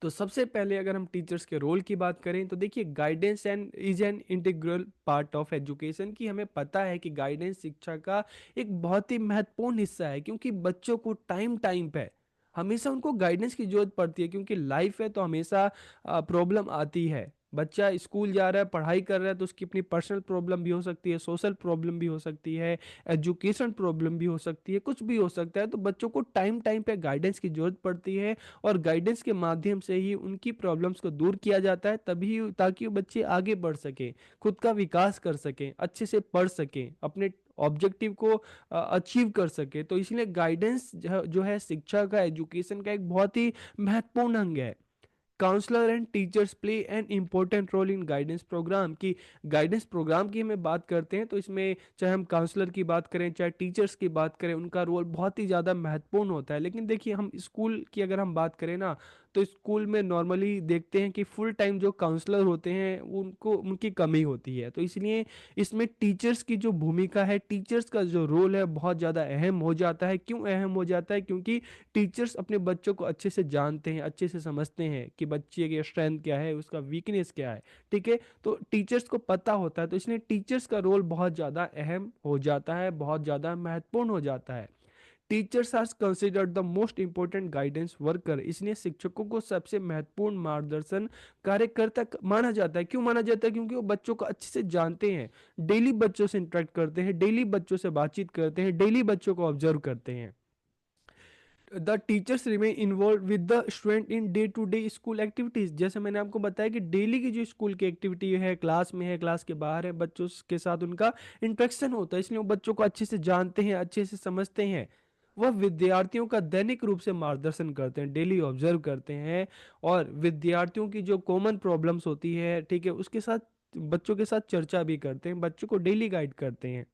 तो सबसे पहले अगर हम टीचर्स के रोल की बात करें, तो देखिए guidance and is an integral part of education, की हमें पता है कि गाइडेंस शिक्षा का एक बहुत ही महत्वपूर्ण हिस्सा है, क्योंकि बच्चों को टाइम टाइम पे हमेशा उनको गाइडेंस की जरूरत पड़ती है, क्योंकि लाइफ है तो हमेशा प्रॉब्लम आती है। बच्चा स्कूल जा रहा है, पढ़ाई कर रहा है, तो उसकी अपनी पर्सनल प्रॉब्लम भी हो सकती है, सोशल प्रॉब्लम भी हो सकती है, एजुकेशन प्रॉब्लम भी हो सकती है, कुछ भी हो सकता है। तो बच्चों को टाइम टाइम पे गाइडेंस की जरूरत पड़ती है, और गाइडेंस के माध्यम से ही उनकी प्रॉब्लम्स को दूर किया जाता है, तभी ताकि वो बच्चे आगे बढ़ सकें, खुद का विकास कर सकें, अच्छे से पढ़ सकें, अपने ऑब्जेक्टिव को अचीव कर सके। तो इसलिए गाइडेंस जो है शिक्षा का, एजुकेशन का एक बहुत ही महत्वपूर्ण अंग है। Counsellor and teachers play an important role in guidance program की। गाइडेंस प्रोग्राम की हमें बात करते हैं, तो इसमें चाहे हम काउंसलर की बात करें, चाहे टीचर्स की बात करें, उनका रोल बहुत ही ज़्यादा महत्वपूर्ण होता है। लेकिन देखिए, हम स्कूल की अगर हम बात करें ना, तो स्कूल में नॉर्मली देखते हैं कि फुल टाइम जो काउंसलर होते हैं उनको उनकी कमी होती है। तो इसलिए इसमें टीचर्स की जो भूमिका है, टीचर्स का जो रोल है, बहुत ज़्यादा अहम हो जाता है। क्यों अहम हो जाता है? क्योंकि टीचर्स अपने बच्चों को अच्छे से जानते हैं, अच्छे से समझते हैं कि बच्चे की स्ट्रेंथ क्या है, उसका वीकनेस क्या है। ठीक है, तो टीचर्स को पता होता है, तो इसलिए टीचर्स का रोल बहुत ज़्यादा अहम हो जाता है, बहुत ज़्यादा महत्वपूर्ण हो जाता है। Teachers are considered the most important guidance worker, इसलिए शिक्षकों को सबसे महत्वपूर्ण मार्गदर्शन कार्यकर्ता माना जाता है। क्यों माना जाता है? क्योंकि वो बच्चों को अच्छे से जानते हैं, डेली बच्चों से इंटरेक्ट करते हैं, डेली बच्चों से बातचीत करते हैं, डेली बच्चों को ऑब्जर्व करते हैं। The teachers remain involve with the student in day to day school activities. जैसे मैंने आपको बताया कि डेली की जो स्कूल की एक्टिविटी है, क्लास में है, क्लास के बाहर है, बच्चों के साथ उनका इंटरेक्शन होता है, इसलिए वो बच्चों को अच्छे से जानते हैं, अच्छे से समझते हैं। वह विद्यार्थियों का दैनिक रूप से मार्गदर्शन करते हैं, डेली ऑब्जर्व करते हैं, और विद्यार्थियों की जो कॉमन प्रॉब्लम्स होती है, ठीक है, उसके साथ बच्चों के साथ चर्चा भी करते हैं, बच्चों को डेली गाइड करते हैं।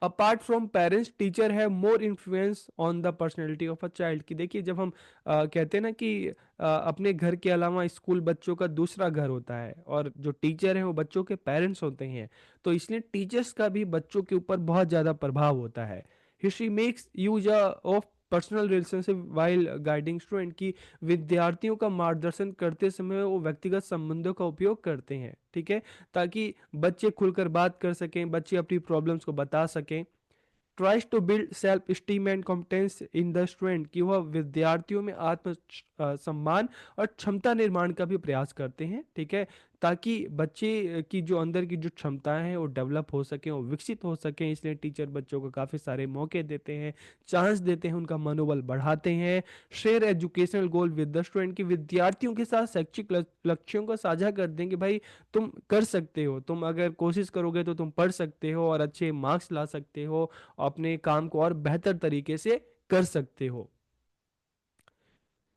अपार्ट फ्रॉम पेरेंट्स, टीचर है मोर influence on the personality of a child. की देखिए, जब हम कहते हैं ना कि अपने घर के अलावा स्कूल बच्चों का दूसरा घर होता है, और जो टीचर हैं वो बच्चों के पेरेंट्स होते हैं। तो इसलिए टीचर्स का भी बच्चों के ऊपर बहुत ज़्यादा प्रभाव होता है। History makes use of personal relationship while guiding student की। विद्यार्थियों का मार्गदर्शन करते समय वो व्यक्तिगत संबंधों का उपयोग करते हैं, ठीक है, ताकि बच्चे खुलकर बात कर सकें, बच्चे अपनी प्रॉब्लम्स को बता सकें। Tries to build self esteem and competence in the student, कि वह विद्यार्थियों में आत्म सम्मान और क्षमता निर्माण का भी प्रयास करते हैं, ठीक है, ताकि बच्चे की जो अंदर की जो क्षमताएं हैं वो डेवलप हो सकें, वो विकसित हो सकें। इसलिए टीचर बच्चों को काफ़ी सारे मौके देते हैं, चांस देते हैं, उनका मनोबल बढ़ाते हैं। Share educational goal with the student, की विद्यार्थियों के साथ शैक्षिक लक्ष्यों को साझा कर दें कि भाई तुम कर सकते हो, तुम अगर कोशिश करोगे तो तुम पढ़ सकते हो और अच्छे मार्क्स ला सकते हो, अपने काम को और बेहतर तरीके से कर सकते हो।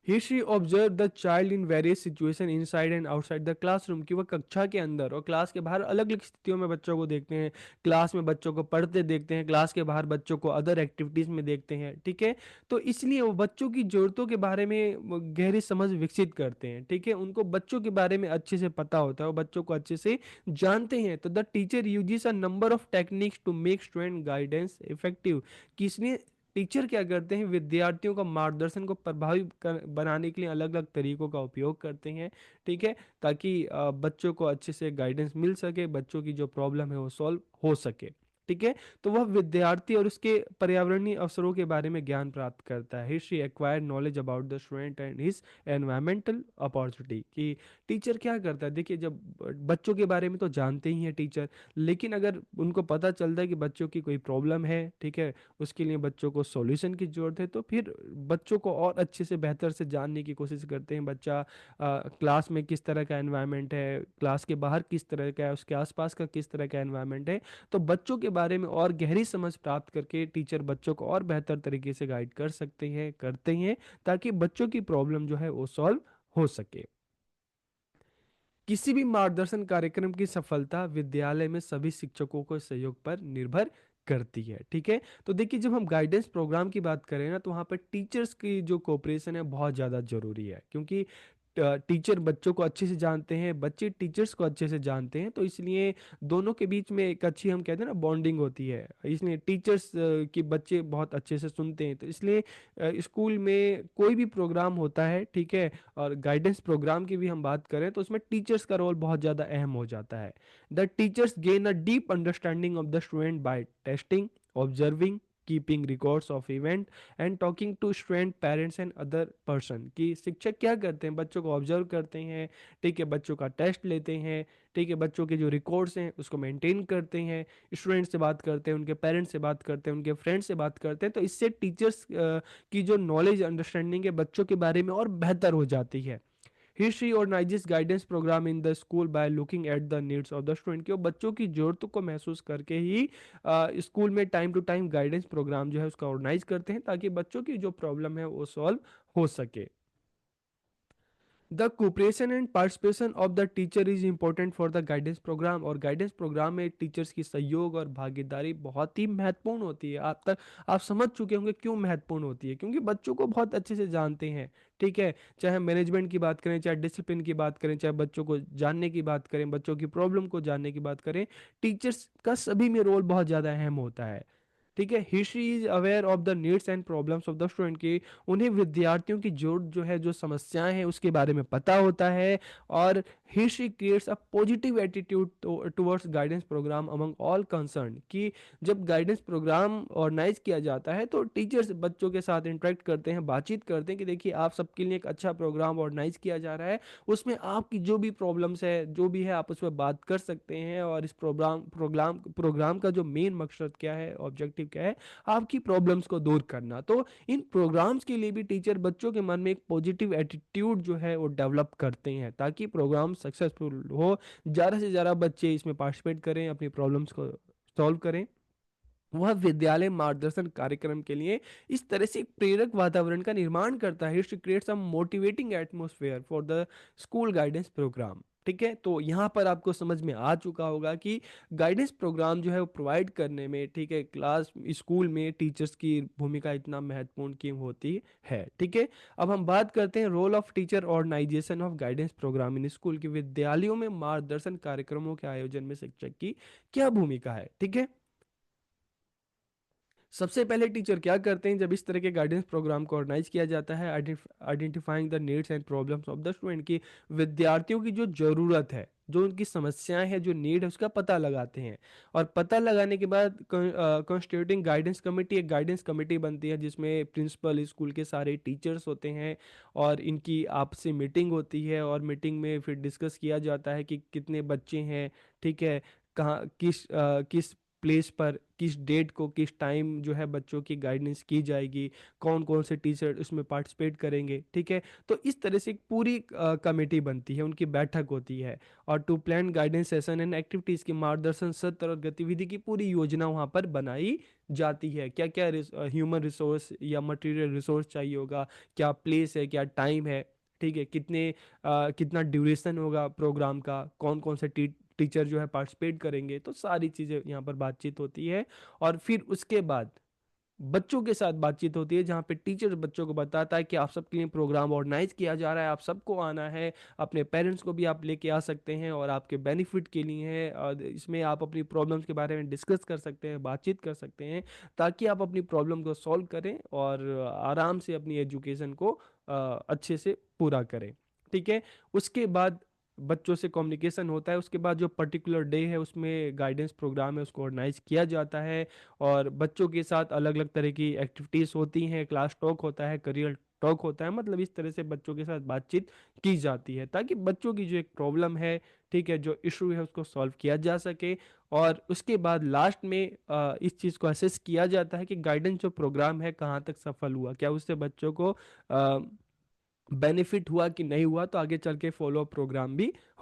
He she observe the child in various situation inside and outside the classroom, की वह कक्षा के अंदर और क्लास के बाहर अलग अलग स्थितियों में बच्चों को देखते हैं। क्लास में बच्चों को पढ़ते देखते हैं, क्लास के बाहर बच्चों को अदर एक्टिविटीज में देखते हैं, ठीक है। तो इसलिए वो बच्चों की जरूरतों के बारे में वो गहरी समझ विकसित करते हैं, ठीक है, उनको बच्चों के बारे में अच्छे से पता होता है, वो बच्चों को अच्छे से जानते हैं। तो the teacher uses a number of techniques to make student guidance effective, कि इसलिए टीचर क्या करते हैं, विद्यार्थियों का मार्गदर्शन को प्रभावी बनाने के लिए अलग अलग तरीकों का उपयोग करते हैं, ठीक है, ताकि बच्चों को अच्छे से गाइडेंस मिल सके, बच्चों की जो प्रॉब्लम है वो सॉल्व हो सके, ठीक है। तो वह विद्यार्थी और उसके पर्यावरणीय अवसरों के बारे में ज्ञान प्राप्त करता है। History acquire knowledge about the student and his environmental opportunity, कि टीचर क्या करता है, देखिए, जब बच्चों के बारे में तो जानते ही हैं टीचर, लेकिन अगर उनको पता चलता है कि बच्चों की कोई प्रॉब्लम है, ठीक है, उसके लिए बच्चों को सॉल्यूशन की जरूरत है, तो फिर बच्चों को और अच्छे से बेहतर से जानने की कोशिश करते हैं। बच्चा क्लास में किस तरह का एनवायरनमेंट है, क्लास के बाहर किस तरह का है, उसके आसपास का किस तरह का एनवायरनमेंट है, तो बच्चों के बारे में और गहरी समझ प्राप्त करके टीचर बच्चों को और बेहतर तरीके से गाइड कर सकते हैं, करते हैं, ताकि बच्चों की प्रॉब्लम जो है वो सॉल्व हो सके। किसी भी मार्गदर्शन कार्यक्रम की सफलता विद्यालय में सभी शिक्षकों को सहयोग पर निर्भर करती है, ठीक है। तो देखिए, जब हम गाइडेंस प्रोग्राम की बात करें ना, तो वहाँ पर टीचर्स की जो कोऑपरेशन है बहुत ज़्यादा जरूरी है, क्योंकि टीचर बच्चों को अच्छे से जानते हैं, बच्चे टीचर्स को अच्छे से जानते हैं, तो इसलिए दोनों के बीच में एक अच्छी, हम कहते हैं ना, बॉन्डिंग होती है। इसलिए टीचर्स की बच्चे बहुत अच्छे से सुनते हैं, तो इसलिए स्कूल में कोई भी प्रोग्राम होता है, ठीक है, और गाइडेंस प्रोग्राम की भी हम बात करें, तो उसमें टीचर्स का रोल बहुत ज़्यादा अहम हो जाता है। The teachers gain a deep understanding of the student by testing, observing, keeping records of event and talking to student parents and other person. कि शिक्षक क्या करते हैं, बच्चों को ऑब्जर्व करते हैं, ठीक है, बच्चों का टेस्ट लेते हैं, ठीक है, बच्चों के जो रिकॉर्ड्स हैं उसको मेंटेन करते हैं, स्टूडेंट से बात करते हैं, उनके पेरेंट्स से बात करते हैं, उनके फ्रेंड्स से बात करते हैं। तो इससे टीचर्स की जो नॉलेज अंडरस्टैंडिंग है बच्चों के बारे में और बेहतर हो जाती है। History organises guidance programme in the school by looking at the needs of the student. कि वो बच्चों की जरूरतों को महसूस करके ही स्कूल में time to time guidance programme जो है उसका ऑर्गेनाइज करते हैं, ताकि बच्चों की जो प्रॉब्लम है वो सॉल्व हो सके। The cooperation and participation of the teacher is important for the guidance program. और गाइडेंस प्रोग्राम में टीचर्स की सहयोग और भागीदारी बहुत ही महत्वपूर्ण होती है। आप समझ चुके होंगे क्यों महत्वपूर्ण होती है, क्योंकि बच्चों को बहुत अच्छे से जानते हैं, ठीक है, चाहे मैनेजमेंट की बात करें, चाहे डिसिप्लिन की बात करें, चाहे बच्चों को जानने की बात करें, बच्चों की प्रॉब्लम को जानने की बात करें, टीचर्स का सभी में रोल बहुत ज़्यादा अहम होता है। ठीक है, history is aware of the needs and problems of the student. की उन्हें विद्यार्थियों की जो है जो समस्याएं हैं उसके बारे में पता होता है। और history creates a positive attitude towards guidance program among all concern. कि जब गाइडेंस प्रोग्राम ऑर्गेनाइज किया जाता है तो टीचर्स बच्चों के साथ इंटरेक्ट करते हैं, बातचीत करते हैं कि देखिए आप सबके लिए एक अच्छा प्रोग्राम ऑर्गेनाइज किया जा रहा है, उसमें आपकी जो भी प्रॉब्लम्स है जो भी है आप उस पर बात कर सकते हैं। और इस प्रोग्राम का जो मेन मकसद क्या है, ऑब्जेक्टिव क्या है, आपकी प्रॉब्लम्स को दूर करना। तो इन प्रोग्राम्स के लिए भी टीचर बच्चों के मन में एक पॉजिटिव एटीट्यूड जो है वो डेवलप करते हैं, ताकि प्रोग्राम सक्सेसफुल हो, ज़्यादा से ज़्यादा बच्चे इसमें पार्टिसिपेट करें, अपनी प्रॉब्लम्स को सॉल्व करें। वह विद्यालय मार्गदर्शन कार्यक्रम के लिए इस तरह से एक प्रेरक वातावरण का निर्माण करता है। It creates a motivating atmosphere for the school guidance program. ठीक है, तो यहाँ पर आपको समझ में आ चुका होगा कि गाइडेंस प्रोग्राम जो है वो प्रोवाइड करने में, ठीक है, क्लास स्कूल में टीचर्स की भूमिका इतना महत्वपूर्ण क्यों होती है। ठीक है, अब हम बात करते हैं role of teacher organization of guidance programme in school. के विद्यालयों में मार्गदर्शन कार्यक्रमों के आयोजन में शिक्षक की क्या भूमिका है। ठीक है, सबसे पहले टीचर क्या करते हैं जब इस तरह के गाइडेंस प्रोग्राम को ऑर्गेनाइज किया जाता है, identifying the needs and problems of the student. की विद्यार्थियों की जो जरूरत है, जो उनकी समस्याएं हैं, जो नीड है, उसका पता लगाते हैं। और पता लगाने के बाद कॉन्स्टिट्यूटिंग गाइडेंस कमेटी, एक गाइडेंस कमेटी बनती है जिसमें प्रिंसिपल, स्कूल के सारे टीचर्स होते हैं, और इनकी आपसी मीटिंग होती है। और मीटिंग में फिर डिस्कस किया जाता है कि कितने बच्चे हैं, ठीक है, कहाँ किस प्लेस पर किस डेट को किस टाइम जो है बच्चों की गाइडेंस की जाएगी, कौन कौन से टीचर उसमें पार्टिसिपेट करेंगे। ठीक है, तो इस तरह से एक पूरी कमेटी बनती है, उनकी बैठक होती है। और to plan guidance session and activities की मार्गदर्शन सत्र और गतिविधि की पूरी योजना वहाँ पर बनाई जाती है। क्या क्या ह्यूमन रिसोर्स या मटेरियल रिसोर्स चाहिए होगा, क्या प्लेस है, क्या टाइम है, ठीक है, कितना ड्यूरेशन होगा प्रोग्राम का, कौन कौन से टीचर जो है पार्टिसिपेट करेंगे, तो सारी चीज़ें यहाँ पर बातचीत होती है। और फिर उसके बाद बच्चों के साथ बातचीत होती है, जहाँ पे टीचर बच्चों को बताता है कि आप सबके लिए प्रोग्राम ऑर्गेनाइज किया जा रहा है, आप सबको आना है, अपने पेरेंट्स को भी आप लेके आ सकते हैं, और आपके बेनिफिट के लिए है। और इसमें आप अपनी प्रॉब्लम्स के बारे में डिस्कस कर सकते हैं, बातचीत कर सकते हैं, ताकि आप अपनी प्रॉब्लम को सॉल्व करें और आराम से अपनी एजुकेशन को अच्छे से पूरा करें। ठीक है, उसके बाद बच्चों से कम्युनिकेशन होता है। उसके बाद जो पर्टिकुलर डे है उसमें गाइडेंस प्रोग्राम है उसको ऑर्गेनाइज किया जाता है, और बच्चों के साथ अलग अलग तरह की एक्टिविटीज़ होती हैं, क्लास टॉक होता है, करियर टॉक होता है। मतलब इस तरह से बच्चों के साथ बातचीत की जाती है, ताकि बच्चों की जो एक प्रॉब्लम है, ठीक है, जो इशू है, उसको सॉल्व किया जा सके। और उसके बाद लास्ट में इस चीज़ को असेस किया जाता है कि गाइडेंस जो प्रोग्राम है कहाँ तक सफल हुआ, क्या उससे बच्चों को बेनिफिट हुआ कि नहीं हुआ, तो आगे चल के फॉलो प्रोग्राम भी